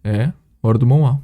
É, Ordumon.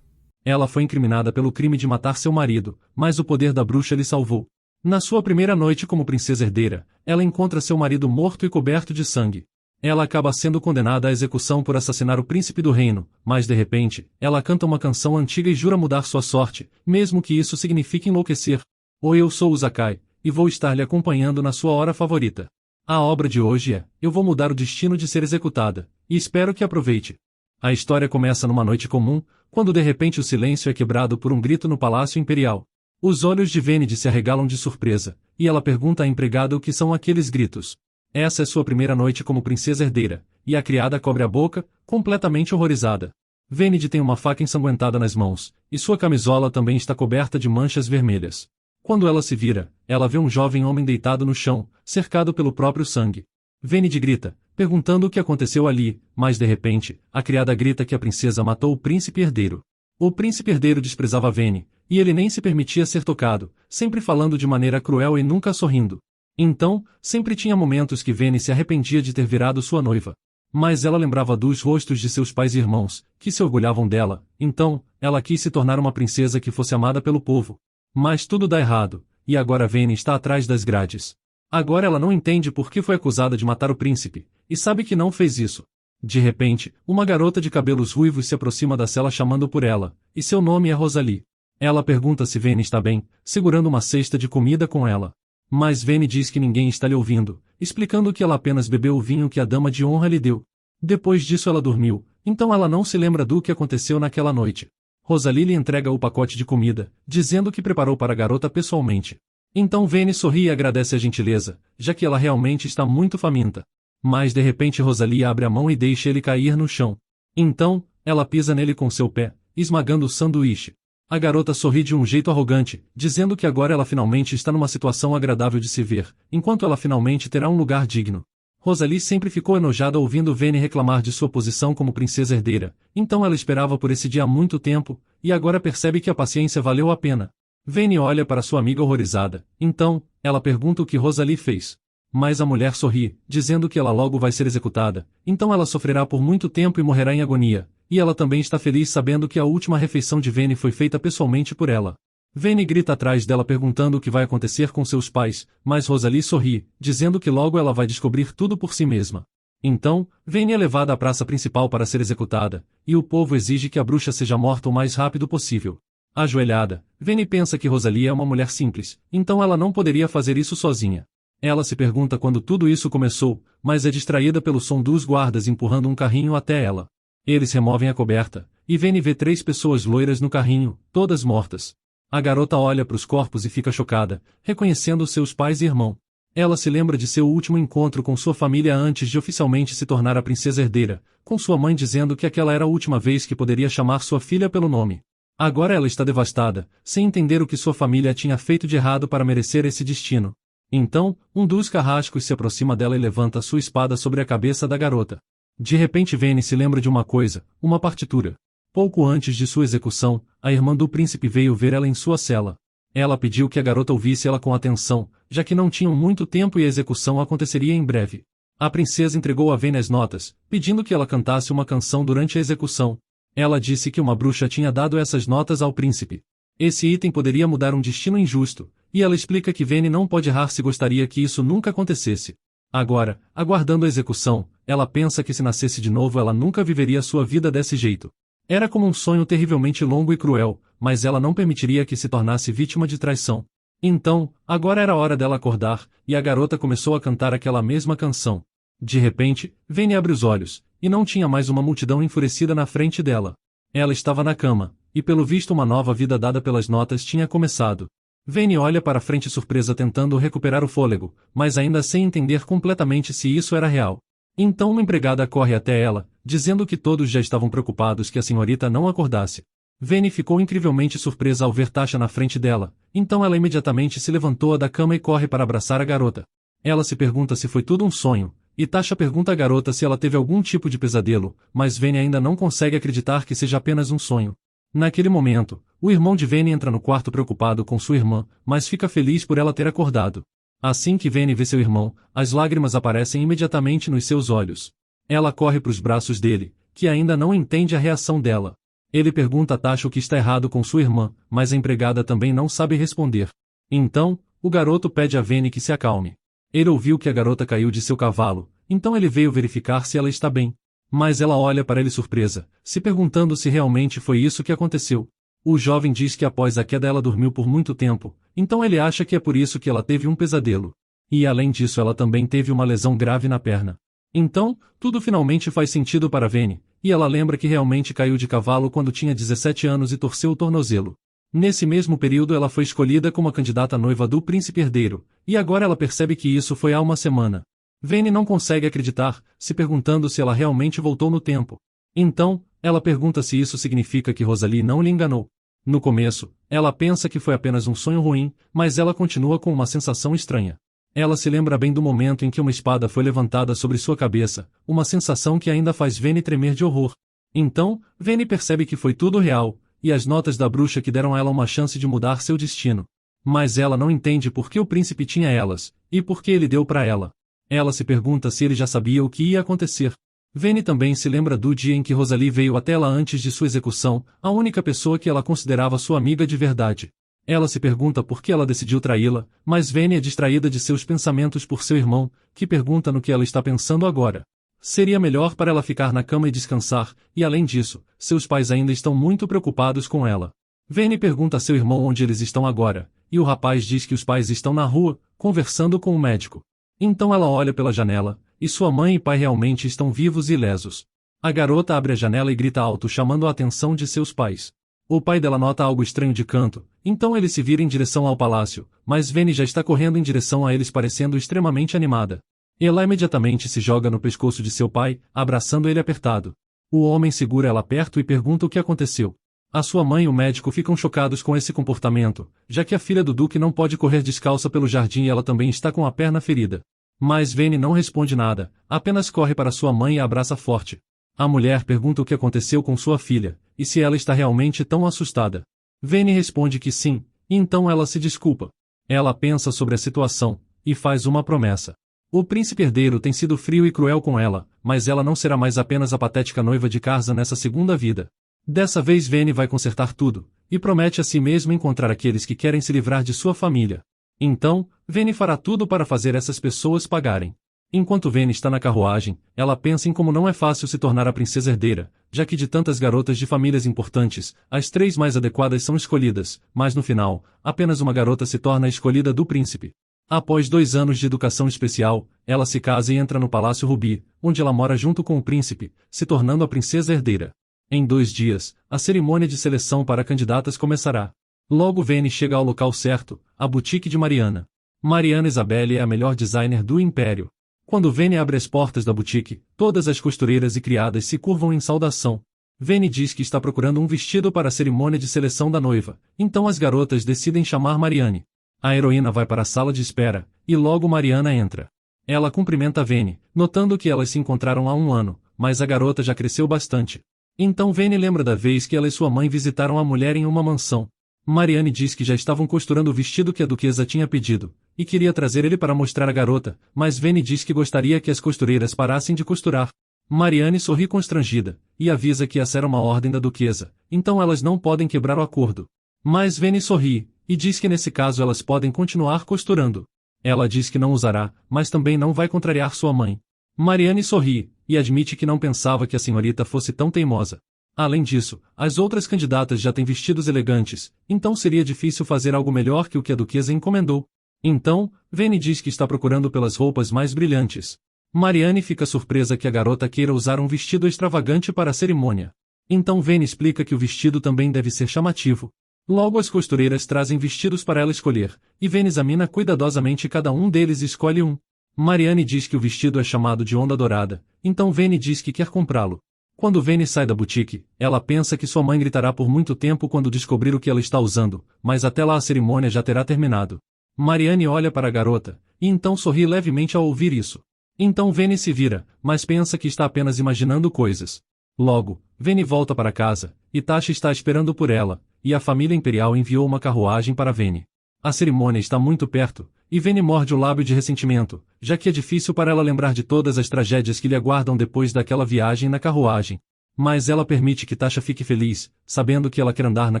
Ela foi incriminada pelo crime de matar seu marido, mas o poder da bruxa lhe salvou. Na sua primeira noite como princesa herdeira, ela encontra seu marido morto e coberto de sangue. Ela acaba sendo condenada à execução por assassinar o príncipe do reino, mas de repente, ela canta uma canção antiga e jura mudar sua sorte, mesmo que isso signifique enlouquecer. Ou eu sou o Zakai, e vou estar lhe acompanhando na sua hora favorita. A obra de hoje é, eu vou mudar o destino de ser executada, e espero que aproveite. A história começa numa noite comum, quando de repente o silêncio é quebrado por um grito no Palácio Imperial. Os olhos de Vened se arregalam de surpresa, e ela pergunta à empregada o que são aqueles gritos. Essa é sua primeira noite como princesa herdeira, e a criada cobre a boca, completamente horrorizada. Vened tem uma faca ensanguentada nas mãos, e sua camisola também está coberta de manchas vermelhas. Quando ela se vira, ela vê um jovem homem deitado no chão, cercado pelo próprio sangue. Vened grita, perguntando o que aconteceu ali, mas de repente, a criada grita que a princesa matou o príncipe herdeiro. O príncipe herdeiro desprezava Vene, e ele nem se permitia ser tocado, sempre falando de maneira cruel e nunca sorrindo. Então, sempre tinha momentos que Vene se arrependia de ter virado sua noiva. Mas ela lembrava dos rostos de seus pais e irmãos, que se orgulhavam dela, então, ela quis se tornar uma princesa que fosse amada pelo povo. Mas tudo dá errado, e agora Vene está atrás das grades. Agora ela não entende por que foi acusada de matar o príncipe, e sabe que não fez isso. De repente, uma garota de cabelos ruivos se aproxima da cela chamando por ela, e seu nome é Rosalie. Ela pergunta se Vene está bem, segurando uma cesta de comida com ela. Mas Vene diz que ninguém está lhe ouvindo, explicando que ela apenas bebeu o vinho que a dama de honra lhe deu. Depois disso ela dormiu, então ela não se lembra do que aconteceu naquela noite. Rosalie lhe entrega o pacote de comida, dizendo que preparou para a garota pessoalmente. Então Vene sorri e agradece a gentileza, já que ela realmente está muito faminta. Mas de repente Rosalie abre a mão e deixa ele cair no chão. Então, ela pisa nele com seu pé, esmagando o sanduíche. A garota sorri de um jeito arrogante, dizendo que agora ela finalmente está numa situação agradável de se ver, enquanto ela finalmente terá um lugar digno. Rosalie sempre ficou enojada ouvindo Vene reclamar de sua posição como princesa herdeira, então ela esperava por esse dia há muito tempo, e agora percebe que a paciência valeu a pena. Vene olha para sua amiga horrorizada, então, ela pergunta o que Rosalie fez. Mas a mulher sorri, dizendo que ela logo vai ser executada, então ela sofrerá por muito tempo e morrerá em agonia, e ela também está feliz sabendo que a última refeição de Vene foi feita pessoalmente por ela. Vene grita atrás dela perguntando o que vai acontecer com seus pais, mas Rosalie sorri, dizendo que logo ela vai descobrir tudo por si mesma. Então, Vene é levada à praça principal para ser executada, e o povo exige que a bruxa seja morta o mais rápido possível. Ajoelhada, Vene pensa que Rosalie é uma mulher simples, então ela não poderia fazer isso sozinha. Ela se pergunta quando tudo isso começou, mas é distraída pelo som dos guardas empurrando um carrinho até ela. Eles removem a coberta, e Vene vê 3 pessoas loiras no carrinho, todas mortas. A garota olha para os corpos e fica chocada, reconhecendo seus pais e irmão. Ela se lembra de seu último encontro com sua família antes de oficialmente se tornar a princesa herdeira, com sua mãe dizendo que aquela era a última vez que poderia chamar sua filha pelo nome. Agora ela está devastada, sem entender o que sua família tinha feito de errado para merecer esse destino. Então, um dos carrascos se aproxima dela e levanta sua espada sobre a cabeça da garota. De repente Vene se lembra de uma coisa, uma partitura. Pouco antes de sua execução, a irmã do príncipe veio ver ela em sua cela. Ela pediu que a garota ouvisse ela com atenção, já que não tinham muito tempo e a execução aconteceria em breve. A princesa entregou a Vene as notas, pedindo que ela cantasse uma canção durante a execução. Ela disse que uma bruxa tinha dado essas notas ao príncipe. Esse item poderia mudar um destino injusto, e ela explica que Vene não pode errar se gostaria que isso nunca acontecesse. Agora, aguardando a execução, ela pensa que se nascesse de novo ela nunca viveria sua vida desse jeito. Era como um sonho terrivelmente longo e cruel, mas ela não permitiria que se tornasse vítima de traição. Então, agora era hora dela acordar, e a garota começou a cantar aquela mesma canção. De repente, Vene abre os olhos, e não tinha mais uma multidão enfurecida na frente dela. Ela estava na cama, e pelo visto uma nova vida dada pelas notas tinha começado. Vene olha para frente surpresa tentando recuperar o fôlego, mas ainda sem entender completamente se isso era real. Então uma empregada corre até ela, dizendo que todos já estavam preocupados que a senhorita não acordasse. Vene ficou incrivelmente surpresa ao ver Tasha na frente dela, então ela imediatamente se levantou da cama e corre para abraçar a garota. Ela se pergunta se foi tudo um sonho, e Tasha pergunta à garota se ela teve algum tipo de pesadelo, mas Vene ainda não consegue acreditar que seja apenas um sonho. Naquele momento, o irmão de Vene entra no quarto preocupado com sua irmã, mas fica feliz por ela ter acordado. Assim que Vene vê seu irmão, as lágrimas aparecem imediatamente nos seus olhos. Ela corre para os braços dele, que ainda não entende a reação dela. Ele pergunta a Tasha o que está errado com sua irmã, mas a empregada também não sabe responder. Então, o garoto pede a Veni que se acalme. Ele ouviu que a garota caiu de seu cavalo, então ele veio verificar se ela está bem. Mas ela olha para ele surpresa, se perguntando se realmente foi isso que aconteceu. O jovem diz que após a queda ela dormiu por muito tempo, então ele acha que é por isso que ela teve um pesadelo. E além disso ela também teve uma lesão grave na perna. Então, tudo finalmente faz sentido para Veni, e ela lembra que realmente caiu de cavalo quando tinha 17 anos e torceu o tornozelo. Nesse mesmo período ela foi escolhida como a candidata noiva do príncipe herdeiro, e agora ela percebe que isso foi há uma semana. Veni não consegue acreditar, se perguntando se ela realmente voltou no tempo. Então, ela pergunta se isso significa que Rosalie não lhe enganou. No começo, ela pensa que foi apenas um sonho ruim, mas ela continua com uma sensação estranha. Ela se lembra bem do momento em que uma espada foi levantada sobre sua cabeça, uma sensação que ainda faz Veni tremer de horror. Então, Veni percebe que foi tudo real, e as notas da bruxa que deram a ela uma chance de mudar seu destino. Mas ela não entende por que o príncipe tinha elas, e por que ele deu para ela. Ela se pergunta se ele já sabia o que ia acontecer. Veni também se lembra do dia em que Rosalie veio até ela antes de sua execução, a única pessoa que ela considerava sua amiga de verdade. Ela se pergunta por que ela decidiu traí-la, mas Veni é distraída de seus pensamentos por seu irmão, que pergunta no que ela está pensando agora. Seria melhor para ela ficar na cama e descansar, e além disso, seus pais ainda estão muito preocupados com ela. Veni pergunta a seu irmão onde eles estão agora, e o rapaz diz que os pais estão na rua, conversando com o médico. Então ela olha pela janela, e sua mãe e pai realmente estão vivos e ilesos. A garota abre a janela e grita alto chamando a atenção de seus pais. O pai dela nota algo estranho de canto, então ele se vira em direção ao palácio, mas Veni já está correndo em direção a eles parecendo extremamente animada. Ela imediatamente se joga no pescoço de seu pai, abraçando ele apertado. O homem segura ela perto e pergunta o que aconteceu. A sua mãe e o médico ficam chocados com esse comportamento, já que a filha do duque não pode correr descalça pelo jardim e ela também está com a perna ferida. Mas Veni não responde nada, apenas corre para sua mãe e a abraça forte. A mulher pergunta o que aconteceu com sua filha, e se ela está realmente tão assustada. Veni responde que sim, e então ela se desculpa. Ela pensa sobre a situação, e faz uma promessa. O príncipe herdeiro tem sido frio e cruel com ela, mas ela não será mais apenas a patética noiva de Karza nessa segunda vida. Dessa vez Veni vai consertar tudo, e promete a si mesmo encontrar aqueles que querem se livrar de sua família. Então, Veni fará tudo para fazer essas pessoas pagarem. Enquanto Veni está na carruagem, ela pensa em como não é fácil se tornar a princesa herdeira, já que de tantas garotas de famílias importantes, as 3 mais adequadas são escolhidas, mas no final, apenas uma garota se torna a escolhida do príncipe. Após 2 anos de educação especial, ela se casa e entra no Palácio Rubi, onde ela mora junto com o príncipe, se tornando a princesa herdeira. Em 2 dias, a cerimônia de seleção para candidatas começará. Logo Veni chega ao local certo, a boutique de Mariana. Mariana Isabelle é a melhor designer do Império. Quando Veni abre as portas da boutique, todas as costureiras e criadas se curvam em saudação. Veni diz que está procurando um vestido para a cerimônia de seleção da noiva, então as garotas decidem chamar Mariane. A heroína vai para a sala de espera, e logo Mariana entra. Ela cumprimenta Veni, notando que elas se encontraram há 1 ano, mas a garota já cresceu bastante. Então Veni lembra da vez que ela e sua mãe visitaram a mulher em uma mansão. Mariane diz que já estavam costurando o vestido que a duquesa tinha pedido, e queria trazer ele para mostrar à garota, mas Veni diz que gostaria que as costureiras parassem de costurar. Mariane sorri constrangida, e avisa que essa era uma ordem da duquesa, então elas não podem quebrar o acordo. Mas Veni sorri, e diz que nesse caso elas podem continuar costurando. Ela diz que não usará, mas também não vai contrariar sua mãe. Mariane sorri, e admite que não pensava que a senhorita fosse tão teimosa. Além disso, as outras candidatas já têm vestidos elegantes, então seria difícil fazer algo melhor que o que a duquesa encomendou. Então, Veni diz que está procurando pelas roupas mais brilhantes. Mariane fica surpresa que a garota queira usar um vestido extravagante para a cerimônia. Então Veni explica que o vestido também deve ser chamativo. Logo as costureiras trazem vestidos para ela escolher, e Veni examina cuidadosamente cada um deles e escolhe um. Mariane diz que o vestido é chamado de Onda Dourada, então Veni diz que quer comprá-lo. Quando Veni sai da boutique, ela pensa que sua mãe gritará por muito tempo quando descobrir o que ela está usando, mas até lá a cerimônia já terá terminado. Mariane olha para a garota, e então sorri levemente ao ouvir isso. Então Veni se vira, mas pensa que está apenas imaginando coisas. Logo, Veni volta para casa, e Tasha está esperando por ela, e a família imperial enviou uma carruagem para Veni. A cerimônia está muito perto, e Veni morde o lábio de ressentimento, já que é difícil para ela lembrar de todas as tragédias que lhe aguardam depois daquela viagem na carruagem. Mas ela permite que Tasha fique feliz, sabendo que ela quer andar na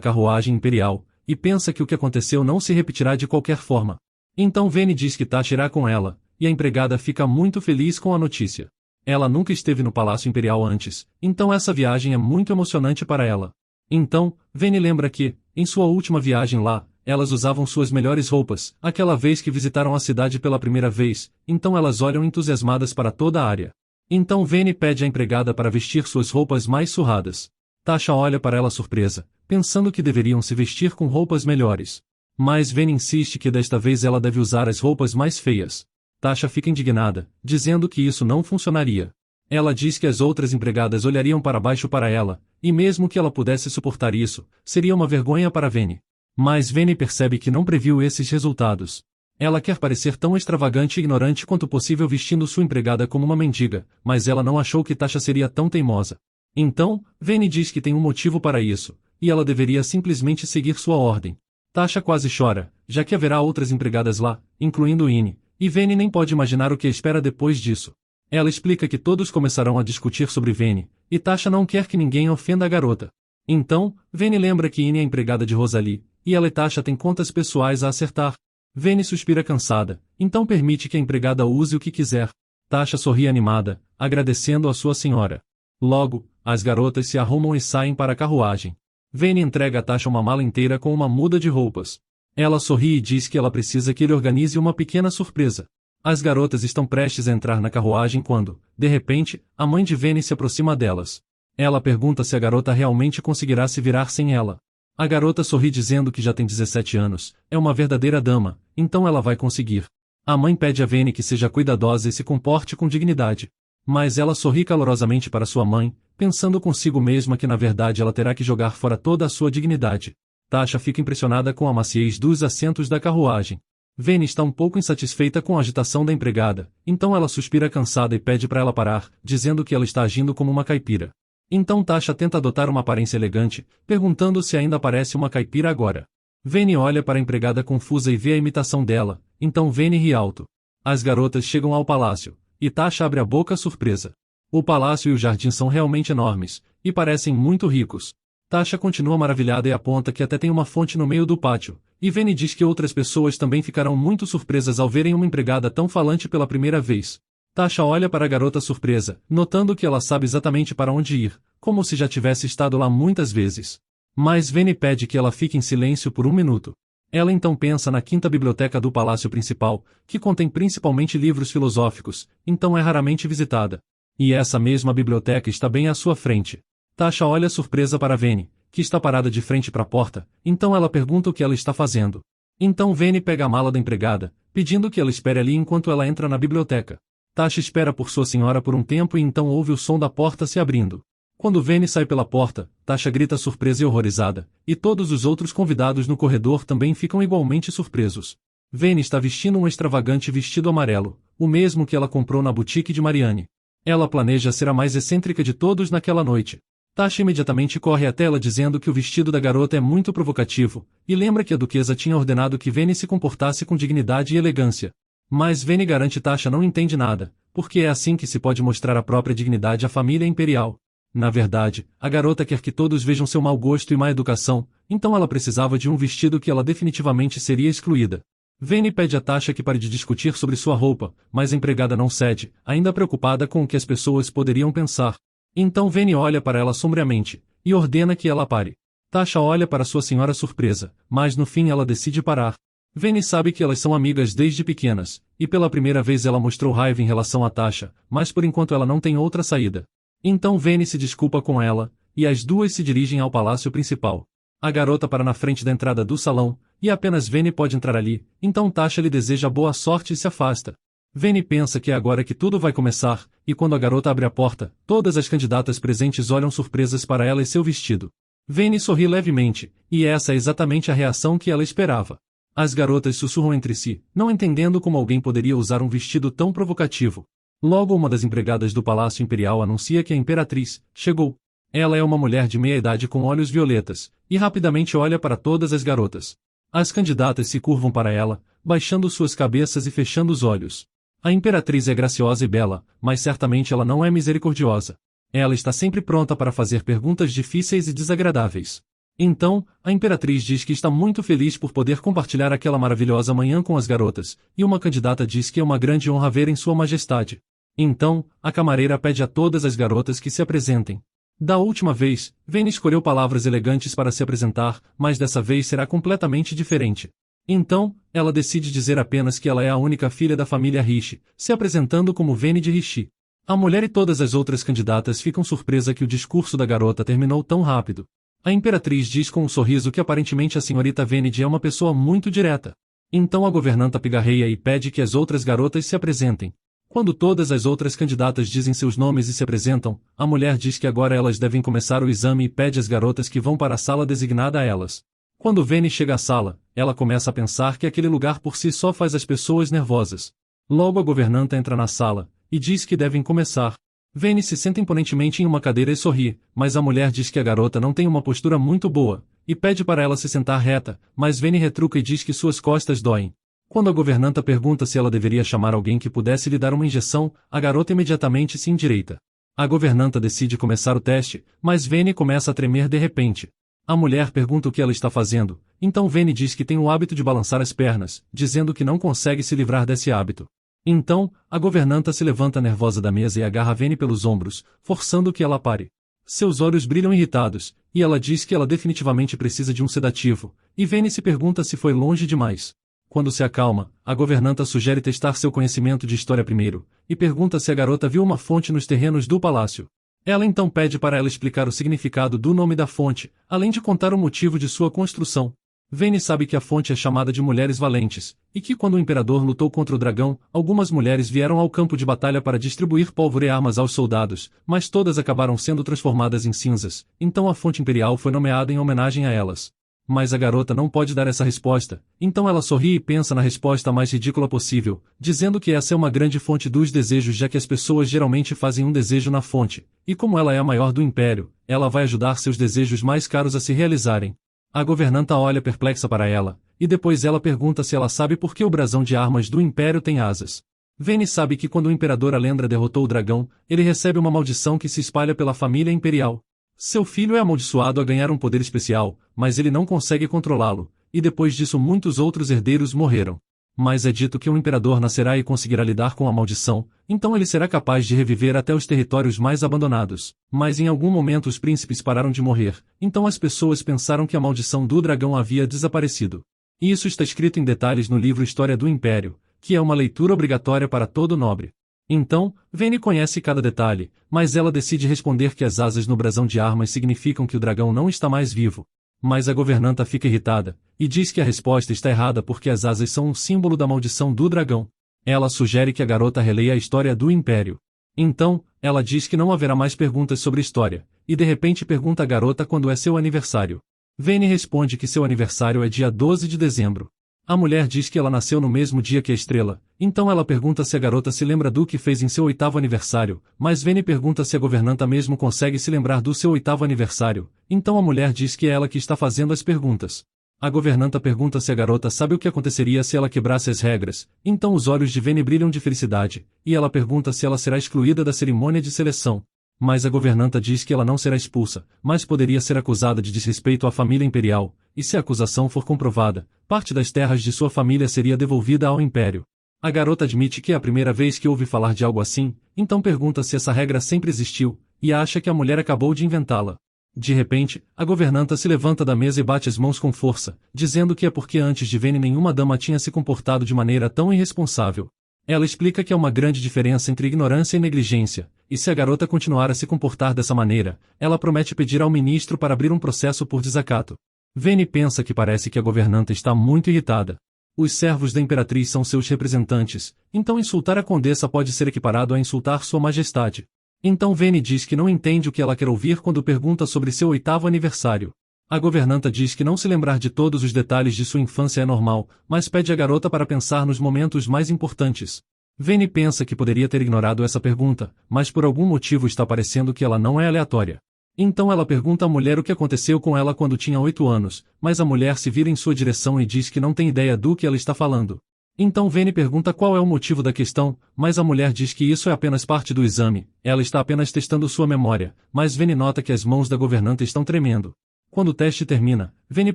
carruagem imperial, e pensa que o que aconteceu não se repetirá de qualquer forma. Então Vayne diz que Tasha irá com ela, e a empregada fica muito feliz com a notícia. Ela nunca esteve no Palácio Imperial antes, então essa viagem é muito emocionante para ela. Então, Vayne lembra que, em sua última viagem lá, elas usavam suas melhores roupas, aquela vez que visitaram a cidade pela primeira vez, então elas olham entusiasmadas para toda a área. Então Vayne pede à empregada para vestir suas roupas mais surradas. Tasha olha para ela surpresa, pensando que deveriam se vestir com roupas melhores. Mas Vayne insiste que desta vez ela deve usar as roupas mais feias. Tasha fica indignada, dizendo que isso não funcionaria. Ela diz que as outras empregadas olhariam para baixo para ela, e mesmo que ela pudesse suportar isso, seria uma vergonha para Vayne. Mas Vayne percebe que não previu esses resultados. Ela quer parecer tão extravagante e ignorante quanto possível vestindo sua empregada como uma mendiga, mas ela não achou que Tasha seria tão teimosa. Então, Vayne diz que tem um motivo para isso, e ela deveria simplesmente seguir sua ordem. Tasha quase chora, já que haverá outras empregadas lá, incluindo Ine, e Vayne nem pode imaginar o que espera depois disso. Ela explica que todos começarão a discutir sobre Vayne, e Tasha não quer que ninguém ofenda a garota. Então, Vayne lembra que Ine é empregada de Rosalie, e ela e Tasha têm contas pessoais a acertar. Vayne suspira cansada, então permite que a empregada use o que quiser. Tasha sorri animada, agradecendo a sua senhora. Logo, as garotas se arrumam e saem para a carruagem. Vayne entrega a Tasha uma mala inteira com uma muda de roupas. Ela sorri e diz que ela precisa que ele organize uma pequena surpresa. As garotas estão prestes a entrar na carruagem quando, de repente, a mãe de Vayne se aproxima delas. Ela pergunta se a garota realmente conseguirá se virar sem ela. A garota sorri dizendo que já tem 17 anos, é uma verdadeira dama, então ela vai conseguir. A mãe pede a Vayne que seja cuidadosa e se comporte com dignidade. Mas ela sorri calorosamente para sua mãe, pensando consigo mesma que na verdade ela terá que jogar fora toda a sua dignidade. Tasha fica impressionada com a maciez dos assentos da carruagem. Vayne está um pouco insatisfeita com a agitação da empregada, então ela suspira cansada e pede para ela parar, dizendo que ela está agindo como uma caipira. Então Tasha tenta adotar uma aparência elegante, perguntando se ainda parece uma caipira agora. Vayne olha para a empregada confusa e vê a imitação dela, então Vayne ri alto. As garotas chegam ao palácio, e Tasha abre a boca surpresa. O palácio e o jardim são realmente enormes, e parecem muito ricos. Tasha continua maravilhada e aponta que até tem uma fonte no meio do pátio, e Vayne diz que outras pessoas também ficarão muito surpresas ao verem uma empregada tão falante pela primeira vez. Tasha olha para a garota surpresa, notando que ela sabe exatamente para onde ir, como se já tivesse estado lá muitas vezes. Mas Vayne pede que ela fique em silêncio por um minuto. Ela então pensa na quinta biblioteca do palácio principal, que contém principalmente livros filosóficos, então é raramente visitada. E essa mesma biblioteca está bem à sua frente. Tasha olha surpresa para Vayne, que está parada de frente para a porta, então ela pergunta o que ela está fazendo. Então Vayne pega a mala da empregada, pedindo que ela espere ali enquanto ela entra na biblioteca. Tasha espera por sua senhora por um tempo e então ouve o som da porta se abrindo. Quando Vayne sai pela porta, Tasha grita surpresa e horrorizada, e todos os outros convidados no corredor também ficam igualmente surpresos. Vayne está vestindo um extravagante vestido amarelo, o mesmo que ela comprou na boutique de Marianne. Ela planeja ser a mais excêntrica de todos naquela noite. Tasha imediatamente corre até ela dizendo que o vestido da garota é muito provocativo, e lembra que a duquesa tinha ordenado que Vayne se comportasse com dignidade e elegância. Mas Vayne garante Tasha não entende nada, porque é assim que se pode mostrar a própria dignidade à família imperial. Na verdade, a garota quer que todos vejam seu mau gosto e má educação, então ela precisava de um vestido que ela definitivamente seria excluída. Vayne pede a Tasha que pare de discutir sobre sua roupa, mas a empregada não cede, ainda preocupada com o que as pessoas poderiam pensar. Então Vayne olha para ela sombriamente, e ordena que ela pare. Tasha olha para sua senhora surpresa, mas no fim ela decide parar. Vayne sabe que elas são amigas desde pequenas, e pela primeira vez ela mostrou raiva em relação a Tasha, mas por enquanto ela não tem outra saída. Então Vayne se desculpa com ela, e as duas se dirigem ao palácio principal. A garota para na frente da entrada do salão, e apenas Vayne pode entrar ali, então Tasha lhe deseja boa sorte e se afasta. Vayne pensa que é agora que tudo vai começar, e quando a garota abre a porta, todas as candidatas presentes olham surpresas para ela e seu vestido. Vayne sorri levemente, e essa é exatamente a reação que ela esperava. As garotas sussurram entre si, não entendendo como alguém poderia usar um vestido tão provocativo. Logo uma das empregadas do Palácio Imperial anuncia que a Imperatriz chegou. Ela é uma mulher de meia-idade com olhos violetas, e rapidamente olha para todas as garotas. As candidatas se curvam para ela, baixando suas cabeças e fechando os olhos. A Imperatriz é graciosa e bela, mas certamente ela não é misericordiosa. Ela está sempre pronta para fazer perguntas difíceis e desagradáveis. Então, a imperatriz diz que está muito feliz por poder compartilhar aquela maravilhosa manhã com as garotas, e uma candidata diz que é uma grande honra verem Sua Majestade. Então, a camareira pede a todas as garotas que se apresentem. Da última vez, Vayne escolheu palavras elegantes para se apresentar, mas dessa vez será completamente diferente. Então, ela decide dizer apenas que ela é a única filha da família Rishi, se apresentando como Vayne de Rishi. A mulher e todas as outras candidatas ficam surpresas que o discurso da garota terminou tão rápido. A imperatriz diz com um sorriso que aparentemente a senhorita Vened é uma pessoa muito direta. Então a governanta pigarreia e pede que as outras garotas se apresentem. Quando todas as outras candidatas dizem seus nomes e se apresentam, a mulher diz que agora elas devem começar o exame e pede às garotas que vão para a sala designada a elas. Quando Vayne chega à sala, ela começa a pensar que aquele lugar por si só faz as pessoas nervosas. Logo a governanta entra na sala, e diz que devem começar. Vayne se senta imponentemente em uma cadeira e sorri, mas a mulher diz que a garota não tem uma postura muito boa, e pede para ela se sentar reta, mas Vayne retruca e diz que suas costas doem. Quando a governanta pergunta se ela deveria chamar alguém que pudesse lhe dar uma injeção, a garota imediatamente se endireita. A governanta decide começar o teste, mas Vayne começa a tremer de repente. A mulher pergunta o que ela está fazendo, então Vayne diz que tem o hábito de balançar as pernas, dizendo que não consegue se livrar desse hábito. Então, a governanta se levanta nervosa da mesa e agarra Vayne pelos ombros, forçando que ela pare. Seus olhos brilham irritados, e ela diz que ela definitivamente precisa de um sedativo, e Vayne se pergunta se foi longe demais. Quando se acalma, a governanta sugere testar seu conhecimento de história primeiro, e pergunta se a garota viu uma fonte nos terrenos do palácio. Ela então pede para ela explicar o significado do nome da fonte, além de contar o motivo de sua construção. Vayne sabe que a fonte é chamada de Mulheres Valentes, e que quando o imperador lutou contra o dragão, algumas mulheres vieram ao campo de batalha para distribuir pólvora e armas aos soldados, mas todas acabaram sendo transformadas em cinzas, então a fonte imperial foi nomeada em homenagem a elas. Mas a garota não pode dar essa resposta, então ela sorri e pensa na resposta mais ridícula possível, dizendo que essa é uma grande fonte dos desejos já que as pessoas geralmente fazem um desejo na fonte, e como ela é a maior do império, ela vai ajudar seus desejos mais caros a se realizarem. A governanta olha perplexa para ela, e depois ela pergunta se ela sabe por que o brasão de armas do império tem asas. Vayne sabe que quando o imperador Alendra derrotou o dragão, ele recebe uma maldição que se espalha pela família imperial. Seu filho é amaldiçoado a ganhar um poder especial, mas ele não consegue controlá-lo, e depois disso muitos outros herdeiros morreram. Mas é dito que um imperador nascerá e conseguirá lidar com a maldição, então ele será capaz de reviver até os territórios mais abandonados. Mas em algum momento os príncipes pararam de morrer, então as pessoas pensaram que a maldição do dragão havia desaparecido. E isso está escrito em detalhes no livro História do Império, que é uma leitura obrigatória para todo nobre. Então, Vayne conhece cada detalhe, mas ela decide responder que as asas no brasão de armas significam que o dragão não está mais vivo. Mas a governanta fica irritada, e diz que a resposta está errada porque as asas são um símbolo da maldição do dragão. Ela sugere que a garota releia a história do Império. Então, ela diz que não haverá mais perguntas sobre história, e de repente pergunta à garota quando é seu aniversário. Vayne responde que seu aniversário é dia 12 de dezembro. A mulher diz que ela nasceu no mesmo dia que a estrela, então ela pergunta se a garota se lembra do que fez em seu 8º aniversário, mas Vayne pergunta se a governanta mesmo consegue se lembrar do seu 8º aniversário, então a mulher diz que é ela que está fazendo as perguntas. A governanta pergunta se a garota sabe o que aconteceria se ela quebrasse as regras, então os olhos de Vayne brilham de felicidade, e ela pergunta se ela será excluída da cerimônia de seleção. Mas a governanta diz que ela não será expulsa, mas poderia ser acusada de desrespeito à família imperial, e se a acusação for comprovada, parte das terras de sua família seria devolvida ao império. A garota admite que é a primeira vez que ouve falar de algo assim, então pergunta se essa regra sempre existiu, e acha que a mulher acabou de inventá-la. De repente, a governanta se levanta da mesa e bate as mãos com força, dizendo que é porque antes de Vayne nenhuma dama tinha se comportado de maneira tão irresponsável. Ela explica que há uma grande diferença entre ignorância e negligência, e se a garota continuar a se comportar dessa maneira, ela promete pedir ao ministro para abrir um processo por desacato. Vayne pensa que parece que a governanta está muito irritada. Os servos da imperatriz são seus representantes, então insultar a condessa pode ser equiparado a insultar sua majestade. Então Vayne diz que não entende o que ela quer ouvir quando pergunta sobre seu 8º aniversário. A governanta diz que não se lembrar de todos os detalhes de sua infância é normal, mas pede à garota para pensar nos momentos mais importantes. Vayne pensa que poderia ter ignorado essa pergunta, mas por algum motivo está parecendo que ela não é aleatória. Então ela pergunta à mulher o que aconteceu com ela quando tinha 8 anos, mas a mulher se vira em sua direção e diz que não tem ideia do que ela está falando. Então Vene pergunta qual é o motivo da questão, mas a mulher diz que isso é apenas parte do exame, ela está apenas testando sua memória, mas Vene nota que as mãos da governanta estão tremendo. Quando o teste termina, Vene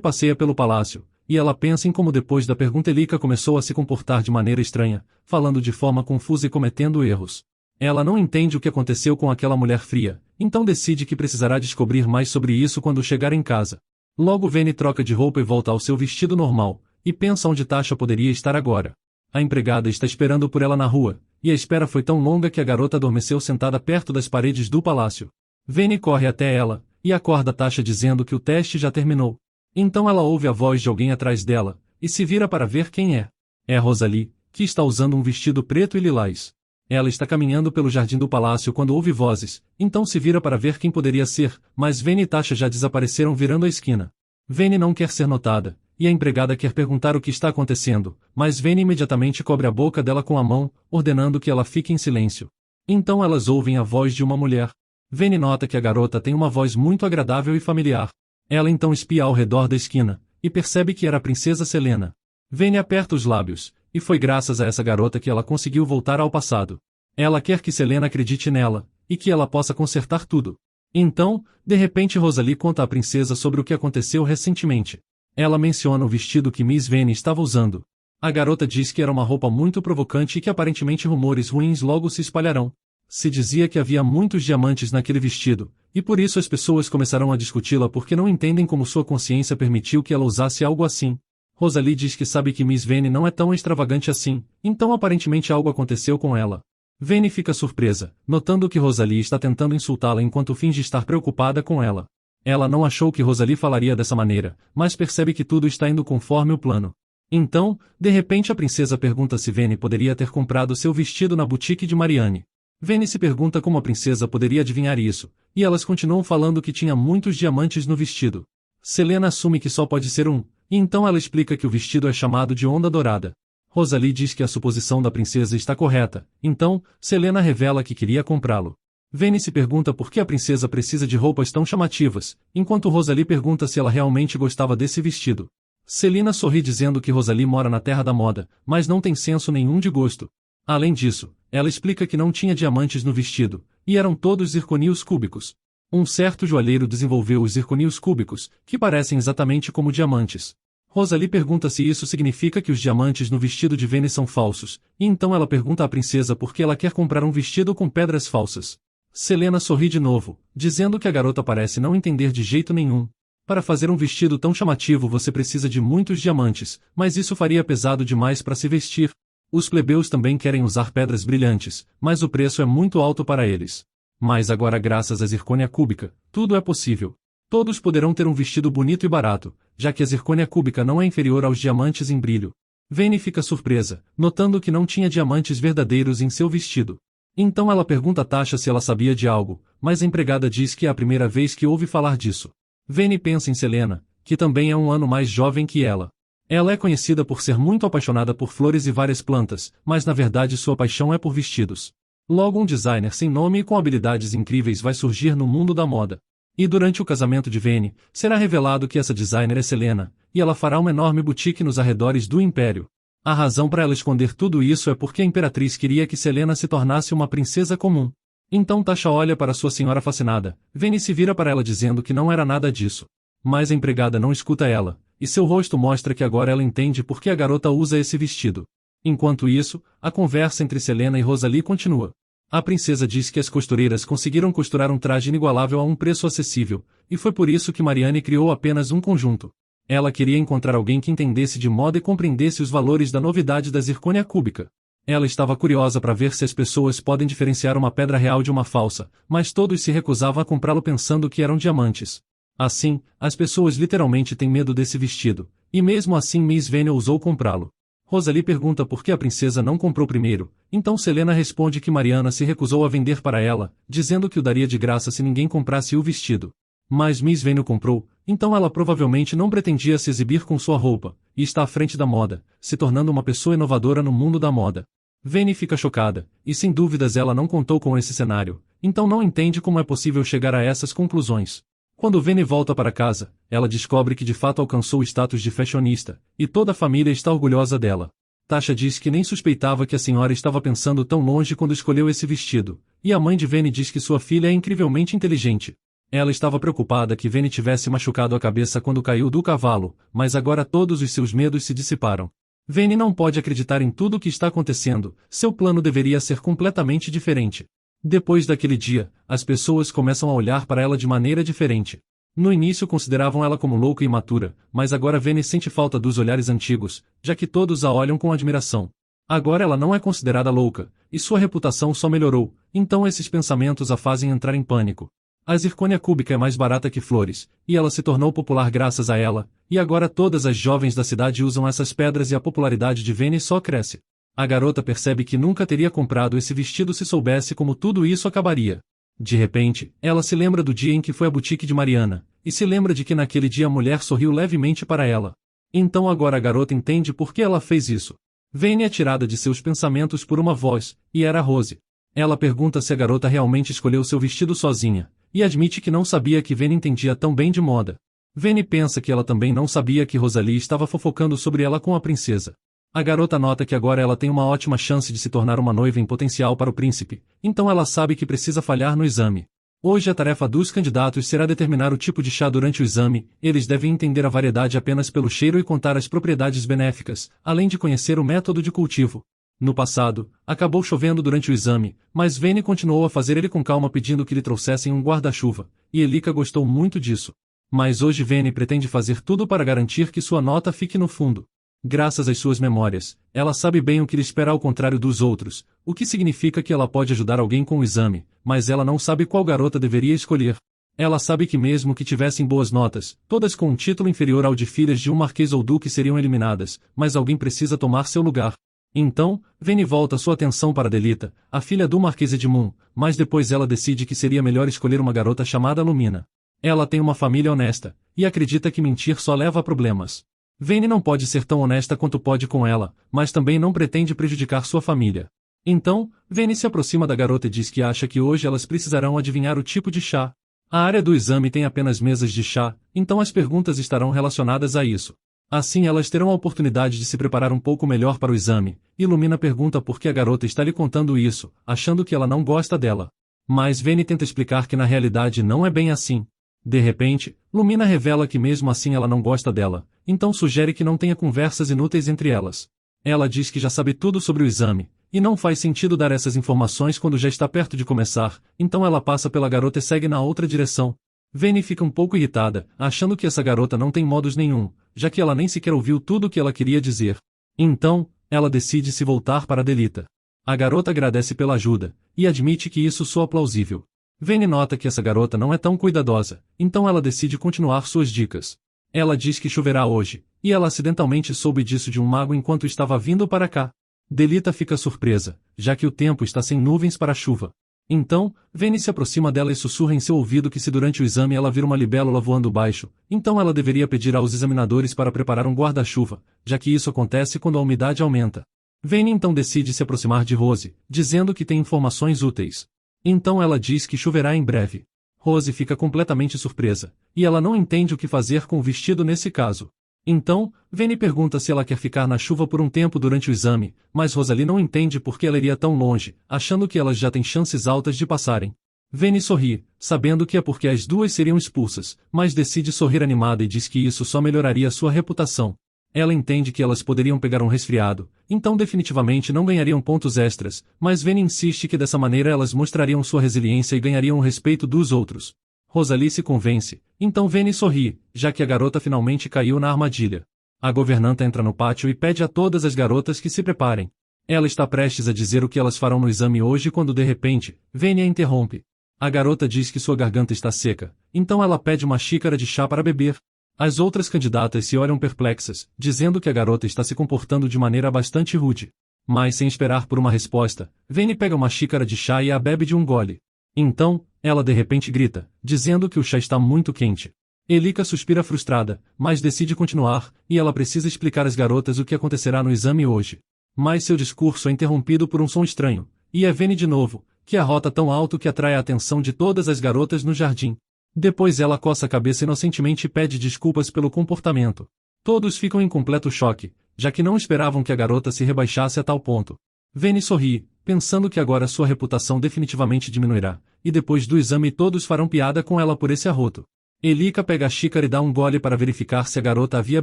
passeia pelo palácio, e ela pensa em como depois da pergunta Elika começou a se comportar de maneira estranha, falando de forma confusa e cometendo erros. Ela não entende o que aconteceu com aquela mulher fria, então decide que precisará descobrir mais sobre isso quando chegar em casa. Logo Vene troca de roupa e volta ao seu vestido normal, e pensa onde Tasha poderia estar agora. A empregada está esperando por ela na rua, e a espera foi tão longa que a garota adormeceu sentada perto das paredes do palácio. Vene corre até ela, e acorda Tasha dizendo que o teste já terminou. Então ela ouve a voz de alguém atrás dela, e se vira para ver quem é. É Rosalie, que está usando um vestido preto e lilás. Ela está caminhando pelo jardim do palácio quando ouve vozes, então se vira para ver quem poderia ser, mas Vene e Tasha já desapareceram virando a esquina. Vene não quer ser notada, e a empregada quer perguntar o que está acontecendo, mas Vene imediatamente cobre a boca dela com a mão, ordenando que ela fique em silêncio. Então elas ouvem a voz de uma mulher. Vene nota que a garota tem uma voz muito agradável e familiar. Ela então espia ao redor da esquina, e percebe que era a princesa Selena. Vene aperta os lábios, e foi graças a essa garota que ela conseguiu voltar ao passado. Ela quer que Selena acredite nela, e que ela possa consertar tudo. Então, de repente Rosalie conta à princesa sobre o que aconteceu recentemente. Ela menciona o vestido que Miss Vene estava usando. A garota diz que era uma roupa muito provocante e que aparentemente rumores ruins logo se espalharão. Se dizia que havia muitos diamantes naquele vestido, e por isso as pessoas começarão a discuti-la porque não entendem como sua consciência permitiu que ela usasse algo assim. Rosalie diz que sabe que Miss Vene não é tão extravagante assim, então aparentemente algo aconteceu com ela. Vene fica surpresa, notando que Rosalie está tentando insultá-la enquanto finge estar preocupada com ela. Ela não achou que Rosalie falaria dessa maneira, mas percebe que tudo está indo conforme o plano. Então, de repente a princesa pergunta se Vene poderia ter comprado seu vestido na boutique de Marianne. Vene se pergunta como a princesa poderia adivinhar isso, e elas continuam falando que tinha muitos diamantes no vestido. Selena assume que só pode ser um, e então ela explica que o vestido é chamado de Onda Dourada. Rosalie diz que a suposição da princesa está correta, então, Selena revela que queria comprá-lo. Vene se pergunta por que a princesa precisa de roupas tão chamativas, enquanto Rosalie pergunta se ela realmente gostava desse vestido. Selena sorri dizendo que Rosalie mora na terra da moda, mas não tem senso nenhum de gosto. Além disso, ela explica que não tinha diamantes no vestido, e eram todos zirconios cúbicos. Um certo joalheiro desenvolveu os zirconios cúbicos, que parecem exatamente como diamantes. Rosalie pergunta se isso significa que os diamantes no vestido de Vene são falsos, e então ela pergunta à princesa por que ela quer comprar um vestido com pedras falsas. Selena sorri de novo, dizendo que a garota parece não entender de jeito nenhum. Para fazer um vestido tão chamativo você precisa de muitos diamantes, mas isso faria pesado demais para se vestir. Os plebeus também querem usar pedras brilhantes, mas o preço é muito alto para eles. Mas agora graças à zircônia cúbica, tudo é possível. Todos poderão ter um vestido bonito e barato, já que a zircônia cúbica não é inferior aos diamantes em brilho. Vene fica surpresa, notando que não tinha diamantes verdadeiros em seu vestido. Então ela pergunta a Tasha se ela sabia de algo, mas a empregada diz que é a primeira vez que ouve falar disso. Vene pensa em Selena, que também é um ano mais jovem que ela. Ela é conhecida por ser muito apaixonada por flores e várias plantas, mas na verdade sua paixão é por vestidos. Logo um designer sem nome e com habilidades incríveis vai surgir no mundo da moda. E durante o casamento de Vene, será revelado que essa designer é Selena, e ela fará uma enorme boutique nos arredores do Império. A razão para ela esconder tudo isso é porque a imperatriz queria que Selena se tornasse uma princesa comum. Então Tasha olha para sua senhora fascinada, Vene se vira para ela dizendo que não era nada disso. Mas a empregada não escuta ela, e seu rosto mostra que agora ela entende por que a garota usa esse vestido. Enquanto isso, a conversa entre Selena e Rosalie continua. A princesa diz que as costureiras conseguiram costurar um traje inigualável a um preço acessível, e foi por isso que Marianne criou apenas um conjunto. Ela queria encontrar alguém que entendesse de moda e compreendesse os valores da novidade da zircônia cúbica. Ela estava curiosa para ver se as pessoas podem diferenciar uma pedra real de uma falsa, mas todos se recusavam a comprá-lo pensando que eram diamantes. Assim, as pessoas literalmente têm medo desse vestido, e mesmo assim Miss Vene ousou comprá-lo. Rosalie pergunta por que a princesa não comprou primeiro, então Selena responde que Mariana se recusou a vender para ela, dizendo que o daria de graça se ninguém comprasse o vestido. Mas Miss Vene o comprou, então ela provavelmente não pretendia se exibir com sua roupa, e está à frente da moda, se tornando uma pessoa inovadora no mundo da moda. Vene fica chocada, e sem dúvidas ela não contou com esse cenário, então não entende como é possível chegar a essas conclusões. Quando Vene volta para casa, ela descobre que de fato alcançou o status de fashionista, e toda a família está orgulhosa dela. Tasha diz que nem suspeitava que a senhora estava pensando tão longe quando escolheu esse vestido, e a mãe de Vene diz que sua filha é incrivelmente inteligente. Ela estava preocupada que Vene tivesse machucado a cabeça quando caiu do cavalo, mas agora todos os seus medos se dissiparam. Vene não pode acreditar em tudo o que está acontecendo, seu plano deveria ser completamente diferente. Depois daquele dia, as pessoas começam a olhar para ela de maneira diferente. No início consideravam ela como louca e imatura, mas agora Vene sente falta dos olhares antigos, já que todos a olham com admiração. Agora ela não é considerada louca, e sua reputação só melhorou, então esses pensamentos a fazem entrar em pânico. A zircônia cúbica é mais barata que flores, e ela se tornou popular graças a ela, e agora todas as jovens da cidade usam essas pedras e a popularidade de Vene só cresce. A garota percebe que nunca teria comprado esse vestido se soubesse como tudo isso acabaria. De repente, ela se lembra do dia em que foi à boutique de Mariana, e se lembra de que naquele dia a mulher sorriu levemente para ela. Então agora a garota entende por que ela fez isso. Vene é tirada de seus pensamentos por uma voz, e era Rose. Ela pergunta se a garota realmente escolheu seu vestido sozinha, e admite que não sabia que Vene entendia tão bem de moda. Vene pensa que ela também não sabia que Rosalie estava fofocando sobre ela com a princesa. A garota nota que agora ela tem uma ótima chance de se tornar uma noiva em potencial para o príncipe, então ela sabe que precisa falhar no exame. Hoje a tarefa dos candidatos será determinar o tipo de chá durante o exame, eles devem entender a variedade apenas pelo cheiro e contar as propriedades benéficas, além de conhecer o método de cultivo. No passado, acabou chovendo durante o exame, mas Vene continuou a fazer ele com calma pedindo que lhe trouxessem um guarda-chuva, e Elika gostou muito disso. Mas hoje Vene pretende fazer tudo para garantir que sua nota fique no fundo. Graças às suas memórias, ela sabe bem o que lhe espera ao contrário dos outros, o que significa que ela pode ajudar alguém com o exame, mas ela não sabe qual garota deveria escolher. Ela sabe que mesmo que tivessem boas notas, todas com um título inferior ao de filhas de um marquês ou duque seriam eliminadas, mas alguém precisa tomar seu lugar. Então, Vene volta sua atenção para Delita, a filha do Marquês Edmund, mas depois ela decide que seria melhor escolher uma garota chamada Lumina. Ela tem uma família honesta, e acredita que mentir só leva a problemas. Vene não pode ser tão honesta quanto pode com ela, mas também não pretende prejudicar sua família. Então, Vene se aproxima da garota e diz que acha que hoje elas precisarão adivinhar o tipo de chá. A área do exame tem apenas mesas de chá, então as perguntas estarão relacionadas a isso. Assim elas terão a oportunidade de se preparar um pouco melhor para o exame, e Lumina pergunta por que a garota está lhe contando isso, achando que ela não gosta dela. Mas Vene tenta explicar que na realidade não é bem assim. De repente, Lumina revela que mesmo assim ela não gosta dela, então sugere que não tenha conversas inúteis entre elas. Ela diz que já sabe tudo sobre o exame, e não faz sentido dar essas informações quando já está perto de começar, então ela passa pela garota e segue na outra direção. Vene fica um pouco irritada, achando que essa garota não tem modos nenhum, já que ela nem sequer ouviu tudo o que ela queria dizer. Então, ela decide se voltar para Delita. A garota agradece pela ajuda, e admite que isso soa plausível. Vene nota que essa garota não é tão cuidadosa, então ela decide continuar suas dicas. Ela diz que choverá hoje, e ela acidentalmente soube disso de um mago enquanto estava vindo para cá. Delita fica surpresa, já que o tempo está sem nuvens para a chuva. Então, Vene se aproxima dela e sussurra em seu ouvido que se durante o exame ela vir uma libélula voando baixo, então ela deveria pedir aos examinadores para preparar um guarda-chuva, já que isso acontece quando a umidade aumenta. Vene então decide se aproximar de Rose, dizendo que tem informações úteis. Então ela diz que choverá em breve. Rose fica completamente surpresa, e ela não entende o que fazer com o vestido nesse caso. Então, Vene pergunta se ela quer ficar na chuva por um tempo durante o exame, mas Rosalie não entende por que ela iria tão longe, achando que elas já têm chances altas de passarem. Vene sorri, sabendo que é porque as duas seriam expulsas, mas decide sorrir animada e diz que isso só melhoraria sua reputação. Ela entende que elas poderiam pegar um resfriado, então definitivamente não ganhariam pontos extras, mas Vene insiste que dessa maneira elas mostrariam sua resiliência e ganhariam o respeito dos outros. Rosalie se convence, então Vene sorri, já que a garota finalmente caiu na armadilha. A governanta entra no pátio e pede a todas as garotas que se preparem. Ela está prestes a dizer o que elas farão no exame hoje quando de repente, Vene a interrompe. A garota diz que sua garganta está seca, então ela pede uma xícara de chá para beber. As outras candidatas se olham perplexas, dizendo que a garota está se comportando de maneira bastante rude. Mas sem esperar por uma resposta, Vene pega uma xícara de chá e a bebe de um gole. Então, ela de repente grita, dizendo que o chá está muito quente. Elika suspira frustrada, mas decide continuar, e ela precisa explicar às garotas o que acontecerá no exame hoje. Mas seu discurso é interrompido por um som estranho, e é Vene de novo, que arrota tão alto que atrai a atenção de todas as garotas no jardim. Depois ela coça a cabeça inocentemente e pede desculpas pelo comportamento. Todos ficam em completo choque, já que não esperavam que a garota se rebaixasse a tal ponto. Veni sorri, pensando que agora sua reputação definitivamente diminuirá, e depois do exame todos farão piada com ela por esse arroto. Elika pega a xícara e dá um gole para verificar se a garota havia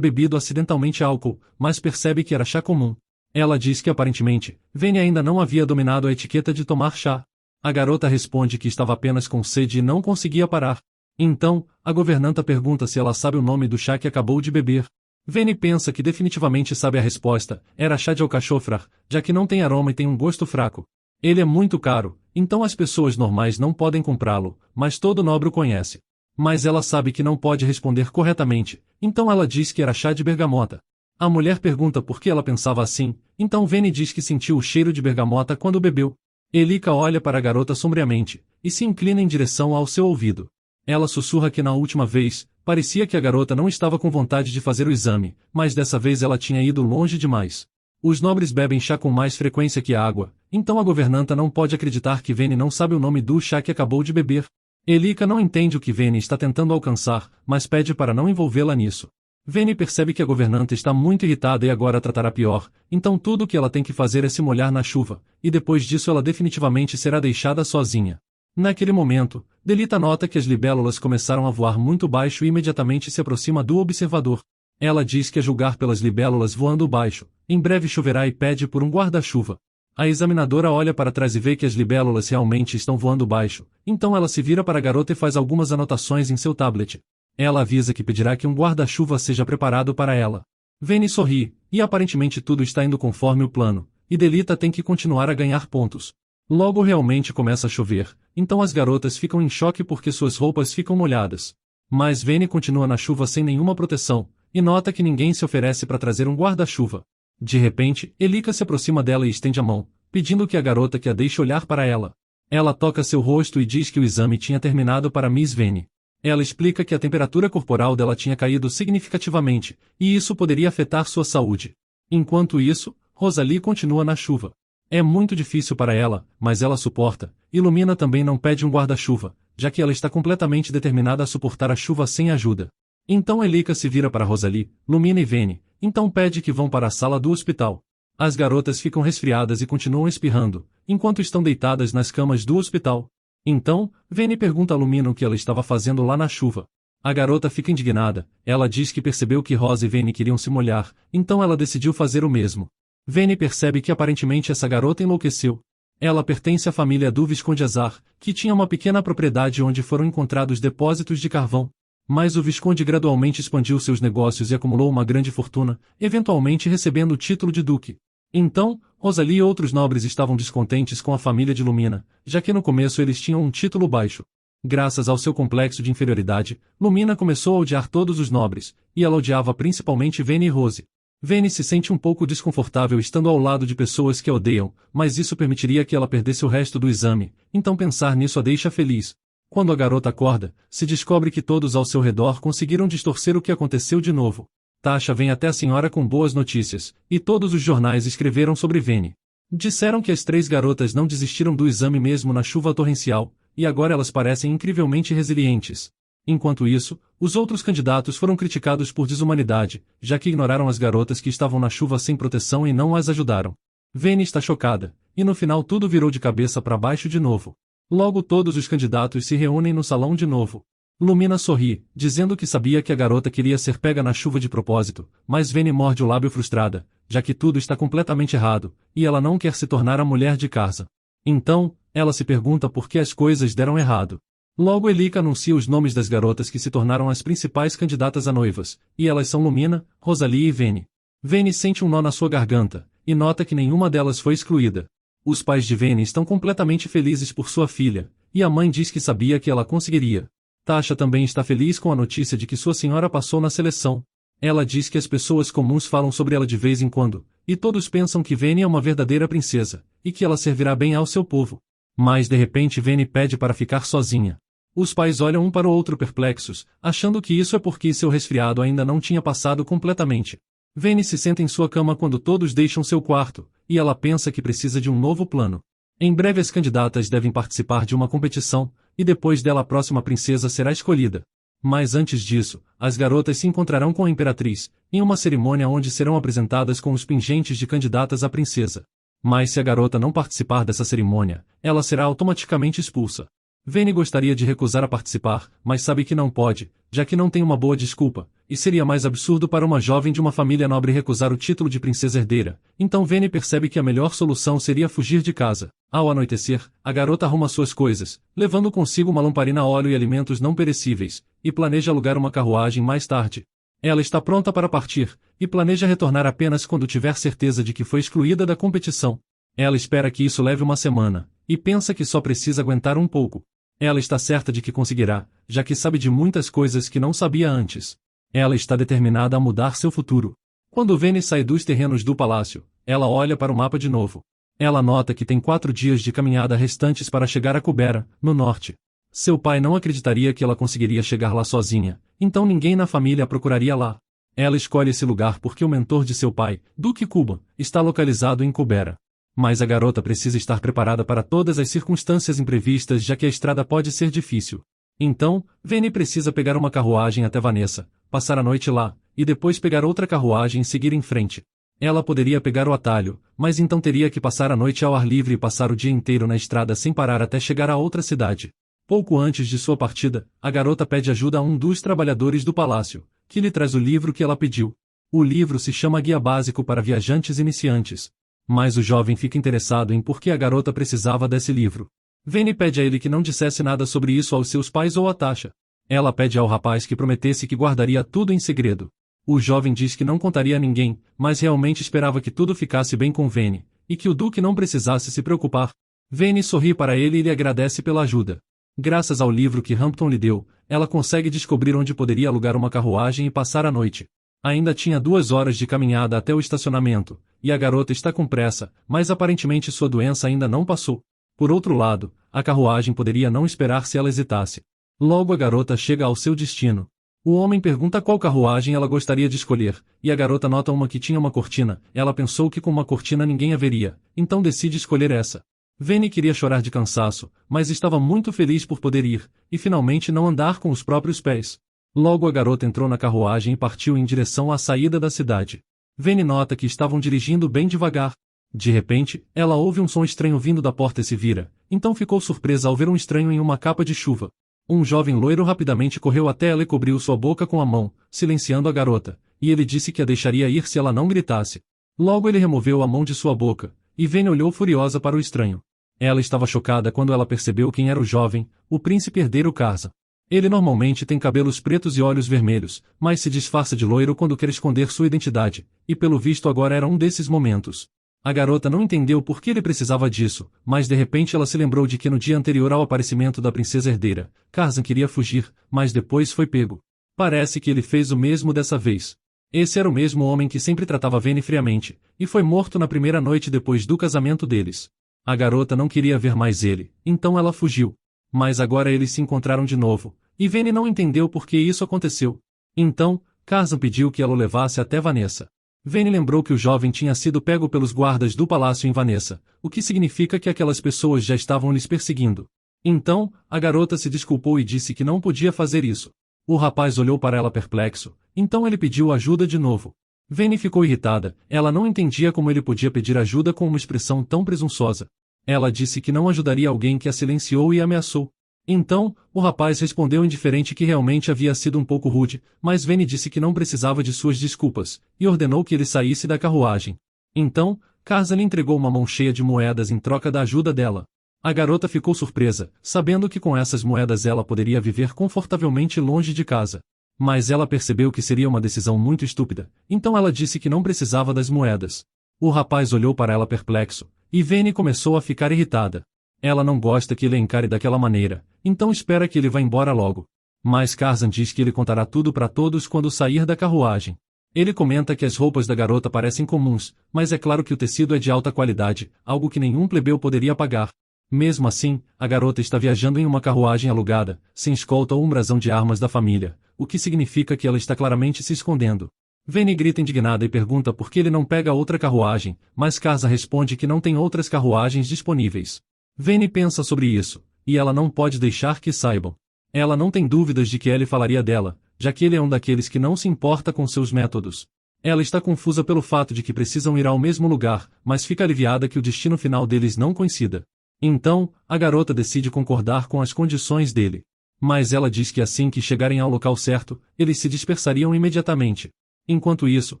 bebido acidentalmente álcool, mas percebe que era chá comum. Ela diz que aparentemente, Veni ainda não havia dominado a etiqueta de tomar chá. A garota responde que estava apenas com sede e não conseguia parar. Então, a governanta pergunta se ela sabe o nome do chá que acabou de beber. Veni pensa que definitivamente sabe a resposta, era chá de alcachofra, já que não tem aroma e tem um gosto fraco. Ele é muito caro, então as pessoas normais não podem comprá-lo, mas todo nobre o conhece. Mas ela sabe que não pode responder corretamente, então ela diz que era chá de bergamota. A mulher pergunta por que ela pensava assim, então Veni diz que sentiu o cheiro de bergamota quando bebeu. Elika olha para a garota sombriamente, e se inclina em direção ao seu ouvido. Ela sussurra que na última vez, parecia que a garota não estava com vontade de fazer o exame, mas dessa vez ela tinha ido longe demais. Os nobres bebem chá com mais frequência que água, então a governanta não pode acreditar que Veni não sabe o nome do chá que acabou de beber. Elika não entende o que Veni está tentando alcançar, mas pede para não envolvê-la nisso. Veni percebe que a governanta está muito irritada e agora tratará pior, então tudo o que ela tem que fazer é se molhar na chuva, e depois disso ela definitivamente será deixada sozinha. Naquele momento, Delita nota que as libélulas começaram a voar muito baixo e imediatamente se aproxima do observador. Ela diz que a julgar pelas libélulas voando baixo, em breve choverá e pede por um guarda-chuva. A examinadora olha para trás e vê que as libélulas realmente estão voando baixo, então ela se vira para a garota e faz algumas anotações em seu tablet. Ela avisa que pedirá que um guarda-chuva seja preparado para ela. Veni sorri, e aparentemente tudo está indo conforme o plano, e Delita tem que continuar a ganhar pontos. Logo realmente começa a chover, então as garotas ficam em choque porque suas roupas ficam molhadas. Mas Veni continua na chuva sem nenhuma proteção, e nota que ninguém se oferece para trazer um guarda-chuva. De repente, Elika se aproxima dela e estende a mão, pedindo que a garota que a deixe olhar para ela. Ela toca seu rosto e diz que o exame tinha terminado para Miss Veni. Ela explica que a temperatura corporal dela tinha caído significativamente, e isso poderia afetar sua saúde. Enquanto isso, Rosalie continua na chuva. É muito difícil para ela, mas ela suporta, e Lumina também não pede um guarda-chuva, já que ela está completamente determinada a suportar a chuva sem ajuda. Então Elika se vira para Rosalie, Lumina e Veni, então pede que vão para a sala do hospital. As garotas ficam resfriadas e continuam espirrando, enquanto estão deitadas nas camas do hospital. Então, Veni pergunta a Lumina o que ela estava fazendo lá na chuva. A garota fica indignada, ela diz que percebeu que Rosa e Veni queriam se molhar, então ela decidiu fazer o mesmo. Veni percebe que aparentemente essa garota enlouqueceu. Ela pertence à família do Visconde Azar, que tinha uma pequena propriedade onde foram encontrados depósitos de carvão. Mas o Visconde gradualmente expandiu seus negócios e acumulou uma grande fortuna, eventualmente recebendo o título de duque. Então, Rosalie e outros nobres estavam descontentes com a família de Lumina, já que no começo eles tinham um título baixo. Graças ao seu complexo de inferioridade, Lumina começou a odiar todos os nobres, e ela odiava principalmente Veni e Rose. Veni se sente um pouco desconfortável estando ao lado de pessoas que a odeiam, mas isso permitiria que ela perdesse o resto do exame, então pensar nisso a deixa feliz. Quando a garota acorda, se descobre que todos ao seu redor conseguiram distorcer o que aconteceu de novo. Tasha vem até a senhora com boas notícias, e todos os jornais escreveram sobre Veni. Disseram que as 3 garotas não desistiram do exame mesmo na chuva torrencial, e agora elas parecem incrivelmente resilientes. Enquanto isso, os outros candidatos foram criticados por desumanidade, já que ignoraram as garotas que estavam na chuva sem proteção e não as ajudaram. Veni está chocada, e no final tudo virou de cabeça para baixo de novo. Logo todos os candidatos se reúnem no salão de novo. Lumina sorri, dizendo que sabia que a garota queria ser pega na chuva de propósito, mas Veni morde o lábio frustrada, já que tudo está completamente errado, e ela não quer se tornar a mulher de casa. Então, ela se pergunta por que as coisas deram errado. Logo Elika anuncia os nomes das garotas que se tornaram as principais candidatas a noivas, e elas são Lumina, Rosalie e Veni. Veni sente um nó na sua garganta, e nota que nenhuma delas foi excluída. Os pais de Veni estão completamente felizes por sua filha, e a mãe diz que sabia que ela conseguiria. Tasha também está feliz com a notícia de que sua senhora passou na seleção. Ela diz que as pessoas comuns falam sobre ela de vez em quando, e todos pensam que Veni é uma verdadeira princesa, e que ela servirá bem ao seu povo. Mas de repente Veni pede para ficar sozinha. Os pais olham um para o outro perplexos, achando que isso é porque seu resfriado ainda não tinha passado completamente. Veni se senta em sua cama quando todos deixam seu quarto, e ela pensa que precisa de um novo plano. Em breve as candidatas devem participar de uma competição, e depois dela a próxima princesa será escolhida. Mas antes disso, as garotas se encontrarão com a imperatriz, em uma cerimônia onde serão apresentadas com os pingentes de candidatas à princesa. Mas se a garota não participar dessa cerimônia, ela será automaticamente expulsa. Vayne gostaria de recusar a participar, mas sabe que não pode, já que não tem uma boa desculpa, e seria mais absurdo para uma jovem de uma família nobre recusar o título de princesa herdeira. Então Vayne percebe que a melhor solução seria fugir de casa. Ao anoitecer, a garota arruma suas coisas, levando consigo uma lamparina a óleo e alimentos não perecíveis, e planeja alugar uma carruagem mais tarde. Ela está pronta para partir, e planeja retornar apenas quando tiver certeza de que foi excluída da competição. Ela espera que isso leve uma semana, e pensa que só precisa aguentar um pouco. Ela está certa de que conseguirá, já que sabe de muitas coisas que não sabia antes. Ela está determinada a mudar seu futuro. Quando Vayne sai dos terrenos do palácio, ela olha para o mapa de novo. Ela nota que tem 4 dias de caminhada restantes para chegar a Cubera, no norte. Seu pai não acreditaria que ela conseguiria chegar lá sozinha, então ninguém na família a procuraria lá. Ela escolhe esse lugar porque o mentor de seu pai, Duque Kuban, está localizado em Cubera. Mas a garota precisa estar preparada para todas as circunstâncias imprevistas, já que a estrada pode ser difícil. Então, Vayne precisa pegar uma carruagem até Vanessa, passar a noite lá, e depois pegar outra carruagem e seguir em frente. Ela poderia pegar o atalho, mas então teria que passar a noite ao ar livre e passar o dia inteiro na estrada sem parar até chegar a outra cidade. Pouco antes de sua partida, a garota pede ajuda a um dos trabalhadores do palácio, que lhe traz o livro que ela pediu. O livro se chama Guia Básico para Viajantes Iniciantes. Mas o jovem fica interessado em por que a garota precisava desse livro. Vayne pede a ele que não dissesse nada sobre isso aos seus pais ou a Tasha. Ela pede ao rapaz que prometesse que guardaria tudo em segredo. O jovem diz que não contaria a ninguém, mas realmente esperava que tudo ficasse bem com Vayne, e que o Duque não precisasse se preocupar. Vayne sorri para ele e lhe agradece pela ajuda. Graças ao livro que Hampton lhe deu, ela consegue descobrir onde poderia alugar uma carruagem e passar a noite. Ainda tinha 2 horas de caminhada até o estacionamento, e a garota está com pressa, mas aparentemente sua doença ainda não passou. Por outro lado, a carruagem poderia não esperar se ela hesitasse. Logo a garota chega ao seu destino. O homem pergunta qual carruagem ela gostaria de escolher, e a garota nota uma que tinha uma cortina. Ela pensou que com uma cortina ninguém a veria, então decide escolher essa. Vayne queria chorar de cansaço, mas estava muito feliz por poder ir, e finalmente não andar com os próprios pés. Logo a garota entrou na carruagem e partiu em direção à saída da cidade. Vayne nota que estavam dirigindo bem devagar. De repente, ela ouve um som estranho vindo da porta e se vira, então ficou surpresa ao ver um estranho em uma capa de chuva. Um jovem loiro rapidamente correu até ela e cobriu sua boca com a mão, silenciando a garota, e ele disse que a deixaria ir se ela não gritasse. Logo ele removeu a mão de sua boca, e Vayne olhou furiosa para o estranho. Ela estava chocada quando ela percebeu quem era o jovem, o príncipe herdeiro Karza. Ele normalmente tem cabelos pretos e olhos vermelhos, mas se disfarça de loiro quando quer esconder sua identidade, e pelo visto agora era um desses momentos. A garota não entendeu por que ele precisava disso, mas de repente ela se lembrou de que no dia anterior ao aparecimento da princesa herdeira, Karza queria fugir, mas depois foi pego. Parece que ele fez o mesmo dessa vez. Esse era o mesmo homem que sempre tratava Vayne friamente, e foi morto na primeira noite depois do casamento deles. A garota não queria ver mais ele, então ela fugiu. Mas agora eles se encontraram de novo, e Vayne não entendeu por que isso aconteceu. Então, Karza pediu que ela o levasse até Vanessa. Vayne lembrou que o jovem tinha sido pego pelos guardas do palácio em Vanessa, o que significa que aquelas pessoas já estavam lhes perseguindo. Então, a garota se desculpou e disse que não podia fazer isso. O rapaz olhou para ela perplexo, então ele pediu ajuda de novo. Vayne ficou irritada, ela não entendia como ele podia pedir ajuda com uma expressão tão presunçosa. Ela disse que não ajudaria alguém que a silenciou e ameaçou. Então, o rapaz respondeu indiferente que realmente havia sido um pouco rude, mas Vayne disse que não precisava de suas desculpas, e ordenou que ele saísse da carruagem. Então, Karza lhe entregou uma mão cheia de moedas em troca da ajuda dela. A garota ficou surpresa, sabendo que com essas moedas ela poderia viver confortavelmente longe de casa. Mas ela percebeu que seria uma decisão muito estúpida, então ela disse que não precisava das moedas. O rapaz olhou para ela perplexo, e Vayne começou a ficar irritada. Ela não gosta que ele a encare daquela maneira, então espera que ele vá embora logo. Mas Karza diz que ele contará tudo para todos quando sair da carruagem. Ele comenta que as roupas da garota parecem comuns, mas é claro que o tecido é de alta qualidade, algo que nenhum plebeu poderia pagar. Mesmo assim, a garota está viajando em uma carruagem alugada, sem escolta ou um brasão de armas da família, o que significa que ela está claramente se escondendo. Vayne grita indignada e pergunta por que ele não pega outra carruagem, mas Karza responde que não tem outras carruagens disponíveis. Vayne pensa sobre isso, e ela não pode deixar que saibam. Ela não tem dúvidas de que ele falaria dela, já que ele é um daqueles que não se importa com seus métodos. Ela está confusa pelo fato de que precisam ir ao mesmo lugar, mas fica aliviada que o destino final deles não coincida. Então, a garota decide concordar com as condições dele. Mas ela diz que assim que chegarem ao local certo, eles se dispersariam imediatamente. Enquanto isso,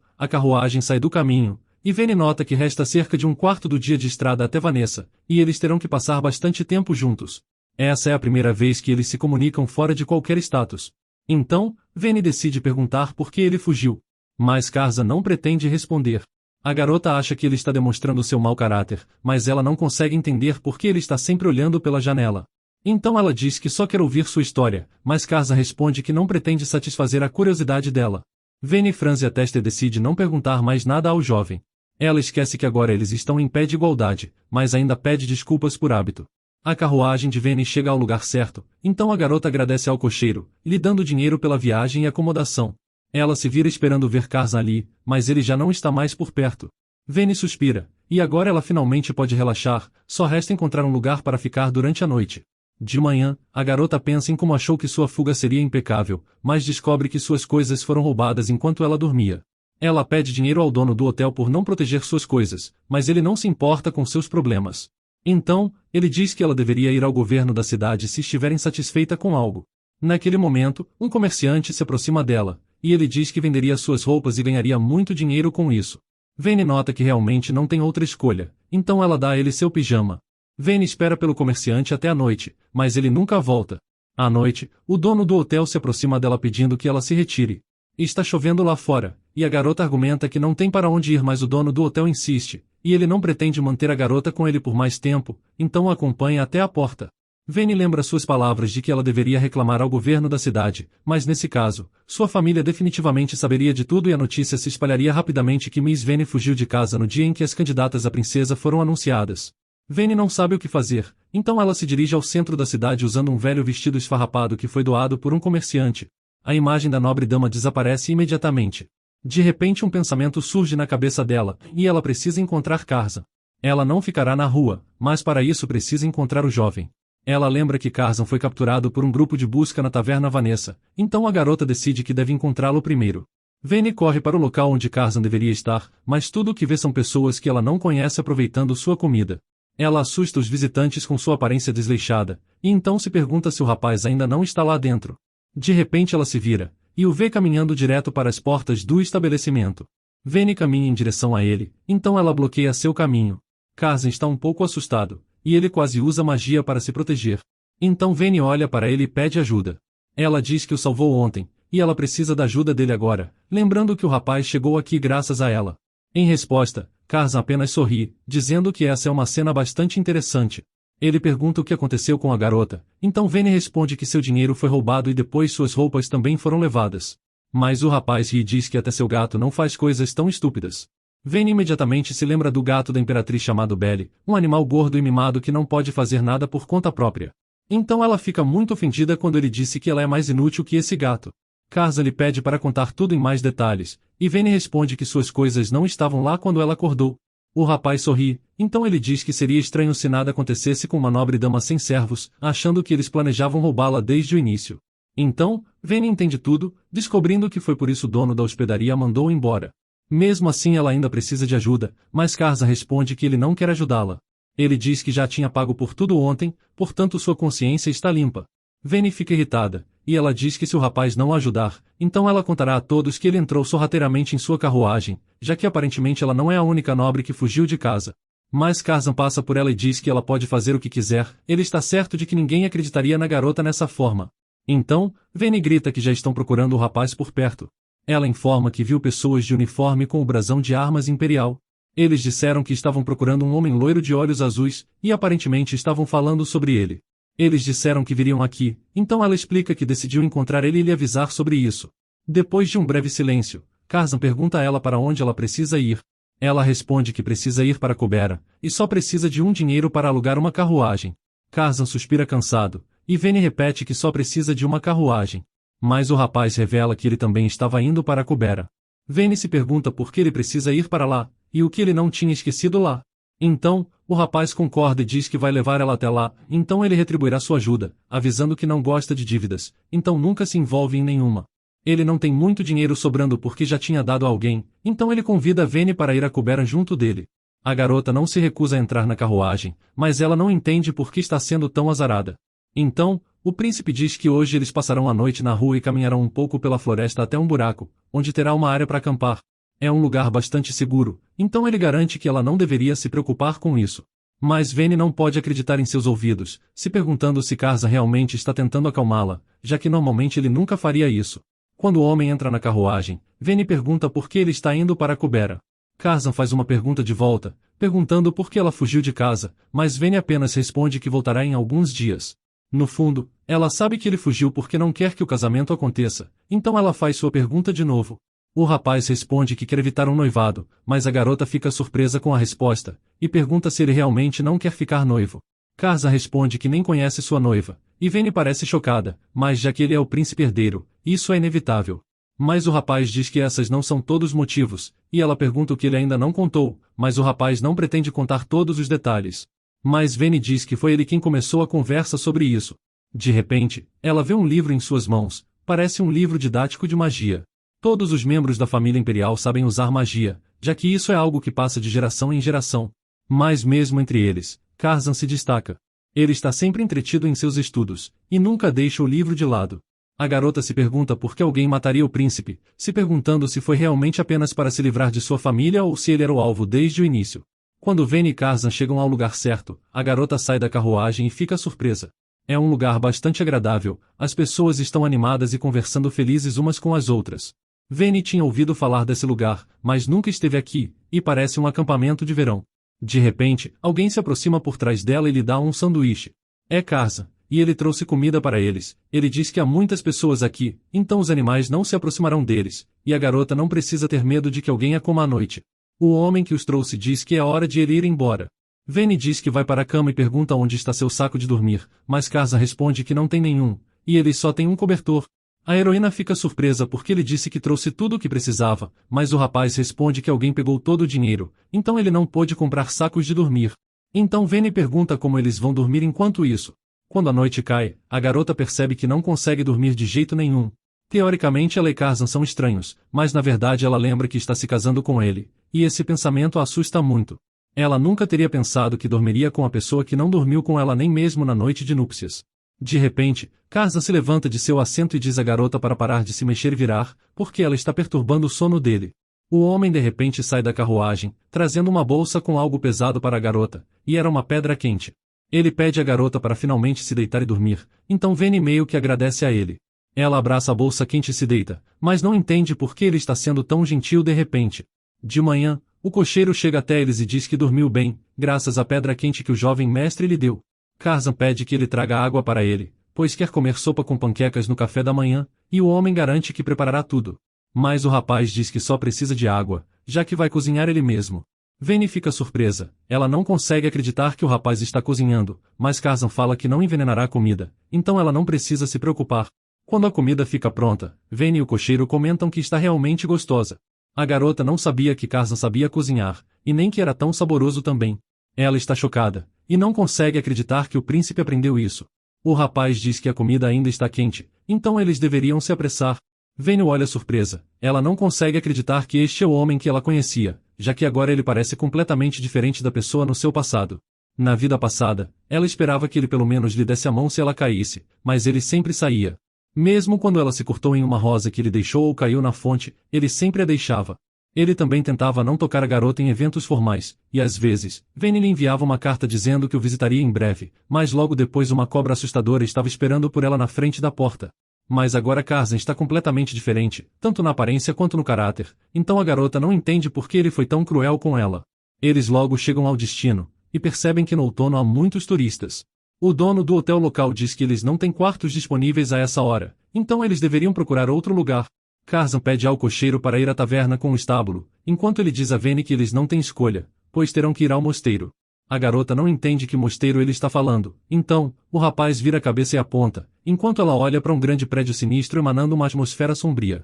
a carruagem sai do caminho, e Vene nota que resta cerca de um quarto do dia de estrada até Vanessa, e eles terão que passar bastante tempo juntos. Essa é a primeira vez que eles se comunicam fora de qualquer status. Então, Vene decide perguntar por que ele fugiu. Mas Karza não pretende responder. A garota acha que ele está demonstrando seu mau caráter, mas ela não consegue entender por que ele está sempre olhando pela janela. Então ela diz que só quer ouvir sua história, mas Karza responde que não pretende satisfazer a curiosidade dela. Vene franze a testa e decide não perguntar mais nada ao jovem. Ela esquece que agora eles estão em pé de igualdade, mas ainda pede desculpas por hábito. A carruagem de Vene chega ao lugar certo, então a garota agradece ao cocheiro, lhe dando dinheiro pela viagem e acomodação. Ela se vira esperando ver Karza ali, mas ele já não está mais por perto. Vene suspira, e agora ela finalmente pode relaxar, só resta encontrar um lugar para ficar durante a noite. De manhã, a garota pensa em como achou que sua fuga seria impecável, mas descobre que suas coisas foram roubadas enquanto ela dormia. Ela pede dinheiro ao dono do hotel por não proteger suas coisas, mas ele não se importa com seus problemas. Então, ele diz que ela deveria ir ao governo da cidade se estiver insatisfeita com algo. Naquele momento, um comerciante se aproxima dela, e ele diz que venderia suas roupas e ganharia muito dinheiro com isso. Vene nota que realmente não tem outra escolha, então ela dá a ele seu pijama. Vene espera pelo comerciante até a noite, mas ele nunca volta. À noite, o dono do hotel se aproxima dela pedindo que ela se retire. Está chovendo lá fora, e a garota argumenta que não tem para onde ir, mas o dono do hotel insiste, e ele não pretende manter a garota com ele por mais tempo, então a acompanha até a porta. Vene lembra suas palavras de que ela deveria reclamar ao governo da cidade, mas nesse caso, sua família definitivamente saberia de tudo e a notícia se espalharia rapidamente que Miss Vene fugiu de casa no dia em que as candidatas à princesa foram anunciadas. Vene não sabe o que fazer, então ela se dirige ao centro da cidade usando um velho vestido esfarrapado que foi doado por um comerciante. A imagem da nobre dama desaparece imediatamente. De repente um pensamento surge na cabeça dela, e ela precisa encontrar Karza. Ela não ficará na rua, mas para isso precisa encontrar o jovem. Ela lembra que Karza foi capturado por um grupo de busca na taverna Vanessa, então a garota decide que deve encontrá-lo primeiro. Vene corre para o local onde Karza deveria estar, mas tudo o que vê são pessoas que ela não conhece aproveitando sua comida. Ela assusta os visitantes com sua aparência desleixada, e então se pergunta se o rapaz ainda não está lá dentro. De repente ela se vira, e o vê caminhando direto para as portas do estabelecimento. Vene caminha em direção a ele, então ela bloqueia seu caminho. Karza está um pouco assustado, e ele quase usa magia para se proteger. Então Vene olha para ele e pede ajuda. Ela diz que o salvou ontem, e ela precisa da ajuda dele agora, lembrando que o rapaz chegou aqui graças a ela. Em resposta, Karza apenas sorri, dizendo que essa é uma cena bastante interessante. Ele pergunta o que aconteceu com a garota, então Vene responde que seu dinheiro foi roubado e depois suas roupas também foram levadas. Mas o rapaz ri e diz que até seu gato não faz coisas tão estúpidas. Vene imediatamente se lembra do gato da imperatriz chamado Belle, um animal gordo e mimado que não pode fazer nada por conta própria. Então ela fica muito ofendida quando ele disse que ela é mais inútil que esse gato. Karza lhe pede para contar tudo em mais detalhes, e Vene responde que suas coisas não estavam lá quando ela acordou. O rapaz sorri, então ele diz que seria estranho se nada acontecesse com uma nobre dama sem servos, achando que eles planejavam roubá-la desde o início. Então, Vene entende tudo, descobrindo que foi por isso o dono da hospedaria a mandou embora. Mesmo assim ela ainda precisa de ajuda, mas Karza responde que ele não quer ajudá-la. Ele diz que já tinha pago por tudo ontem, portanto sua consciência está limpa. Vene fica irritada, e ela diz que se o rapaz não a ajudar, então ela contará a todos que ele entrou sorrateiramente em sua carruagem, já que aparentemente ela não é a única nobre que fugiu de casa. Mas Karza passa por ela e diz que ela pode fazer o que quiser, ele está certo de que ninguém acreditaria na garota nessa forma. Então, Vene grita que já estão procurando o rapaz por perto. Ela informa que viu pessoas de uniforme com o brasão de armas imperial. Eles disseram que estavam procurando um homem loiro de olhos azuis, e aparentemente estavam falando sobre ele. Eles disseram que viriam aqui, então ela explica que decidiu encontrar ele e lhe avisar sobre isso. Depois de um breve silêncio, Karza pergunta a ela para onde ela precisa ir. Ela responde que precisa ir para Cobera, e só precisa de um dinheiro para alugar uma carruagem. Karza suspira cansado, e Vene repete que só precisa de uma carruagem. Mas o rapaz revela que ele também estava indo para Cobera. Vene se pergunta por que ele precisa ir para lá, e o que ele não tinha esquecido lá. Então, O rapaz concorda e diz que vai levar ela até lá, então ele retribuirá sua ajuda, avisando que não gosta de dívidas, então nunca se envolve em nenhuma. Ele não tem muito dinheiro sobrando porque já tinha dado a alguém, então ele convida Vene para ir a Kubera junto dele. A garota não se recusa a entrar na carruagem, mas ela não entende por que está sendo tão azarada. Então, o príncipe diz que hoje eles passarão a noite na rua e caminharão um pouco pela floresta até um buraco, onde terá uma área para acampar. É um lugar bastante seguro, então ele garante que ela não deveria se preocupar com isso. Mas Vene não pode acreditar em seus ouvidos, se perguntando se Karza realmente está tentando acalmá-la, já que normalmente ele nunca faria isso. Quando o homem entra na carruagem, Vene pergunta por que ele está indo para Kubera. Karza faz uma pergunta de volta, perguntando por que ela fugiu de casa, mas Vene apenas responde que voltará em alguns dias. No fundo, ela sabe que ele fugiu porque não quer que o casamento aconteça, então ela faz sua pergunta de novo. O rapaz responde que quer evitar um noivado, mas a garota fica surpresa com a resposta, e pergunta se ele realmente não quer ficar noivo. Karza responde que nem conhece sua noiva, e Vene parece chocada, mas já que ele é o príncipe herdeiro, isso é inevitável. Mas o rapaz diz que essas não são todos os motivos, e ela pergunta o que ele ainda não contou, mas o rapaz não pretende contar todos os detalhes. Mas Vene diz que foi ele quem começou a conversa sobre isso. De repente, ela vê um livro em suas mãos, parece um livro didático de magia. Todos os membros da família imperial sabem usar magia, já que isso é algo que passa de geração em geração. Mas mesmo entre eles, Karza se destaca. Ele está sempre entretido em seus estudos, e nunca deixa o livro de lado. A garota se pergunta por que alguém mataria o príncipe, se perguntando se foi realmente apenas para se livrar de sua família ou se ele era o alvo desde o início. Quando Vene e Karza chegam ao lugar certo, a garota sai da carruagem e fica surpresa. É um lugar bastante agradável, as pessoas estão animadas e conversando felizes umas com as outras. Vene tinha ouvido falar desse lugar, mas nunca esteve aqui, e parece um acampamento de verão. De repente, alguém se aproxima por trás dela e lhe dá um sanduíche. É Karza, e ele trouxe comida para eles. Ele diz que há muitas pessoas aqui, então os animais não se aproximarão deles, e a garota não precisa ter medo de que alguém a coma à noite. O homem que os trouxe diz que é hora de ele ir embora. Vene diz que vai para a cama e pergunta onde está seu saco de dormir, mas Karza responde que não tem nenhum, e eles só têm um cobertor. A heroína fica surpresa porque ele disse que trouxe tudo o que precisava, mas o rapaz responde que alguém pegou todo o dinheiro, então ele não pôde comprar sacos de dormir. Então Vene pergunta como eles vão dormir enquanto isso. Quando a noite cai, a garota percebe que não consegue dormir de jeito nenhum. Teoricamente ela e Karza são estranhos, mas na verdade ela lembra que está se casando com ele, e esse pensamento a assusta muito. Ela nunca teria pensado que dormiria com a pessoa que não dormiu com ela nem mesmo na noite de núpcias. De repente, Karza se levanta de seu assento e diz à garota para parar de se mexer e virar, porque ela está perturbando o sono dele. O homem de repente sai da carruagem, trazendo uma bolsa com algo pesado para a garota, e era uma pedra quente. Ele pede à garota para finalmente se deitar e dormir, então Vene meio que agradece a ele. Ela abraça a bolsa quente e se deita, mas não entende por que ele está sendo tão gentil de repente. De manhã, o cocheiro chega até eles e diz que dormiu bem, graças à pedra quente que o jovem mestre lhe deu. Karza pede que ele traga água para ele, pois quer comer sopa com panquecas no café da manhã, e o homem garante que preparará tudo. Mas o rapaz diz que só precisa de água, já que vai cozinhar ele mesmo. Vene fica surpresa, ela não consegue acreditar que o rapaz está cozinhando, mas Karza fala que não envenenará a comida, então ela não precisa se preocupar. Quando a comida fica pronta, Vene e o cocheiro comentam que está realmente gostosa. A garota não sabia que Karza sabia cozinhar, e nem que era tão saboroso também. Ela está chocada, e não consegue acreditar que o príncipe aprendeu isso. O rapaz diz que a comida ainda está quente, então eles deveriam se apressar. Vene olha surpresa, ela não consegue acreditar que este é o homem que ela conhecia, já que agora ele parece completamente diferente da pessoa no seu passado. Na vida passada, ela esperava que ele pelo menos lhe desse a mão se ela caísse, mas ele sempre saía. Mesmo quando ela se cortou em uma rosa que ele deixou ou caiu na fonte, ele sempre a deixava. Ele também tentava não tocar a garota em eventos formais, e às vezes, Vene lhe enviava uma carta dizendo que o visitaria em breve, mas logo depois uma cobra assustadora estava esperando por ela na frente da porta. Mas agora Karza está completamente diferente, tanto na aparência quanto no caráter, então a garota não entende por que ele foi tão cruel com ela. Eles logo chegam ao destino, e percebem que no outono há muitos turistas. O dono do hotel local diz que eles não têm quartos disponíveis a essa hora, então eles deveriam procurar outro lugar. Karza pede ao cocheiro para ir à taverna com o estábulo, enquanto ele diz a Vene que eles não têm escolha, pois terão que ir ao mosteiro. A garota não entende que mosteiro ele está falando, então, o rapaz vira a cabeça e aponta, enquanto ela olha para um grande prédio sinistro emanando uma atmosfera sombria.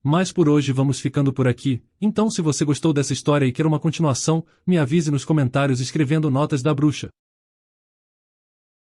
Mas por hoje vamos ficando por aqui, então se você gostou dessa história e quer uma continuação, me avise nos comentários escrevendo Notas da Bruxa.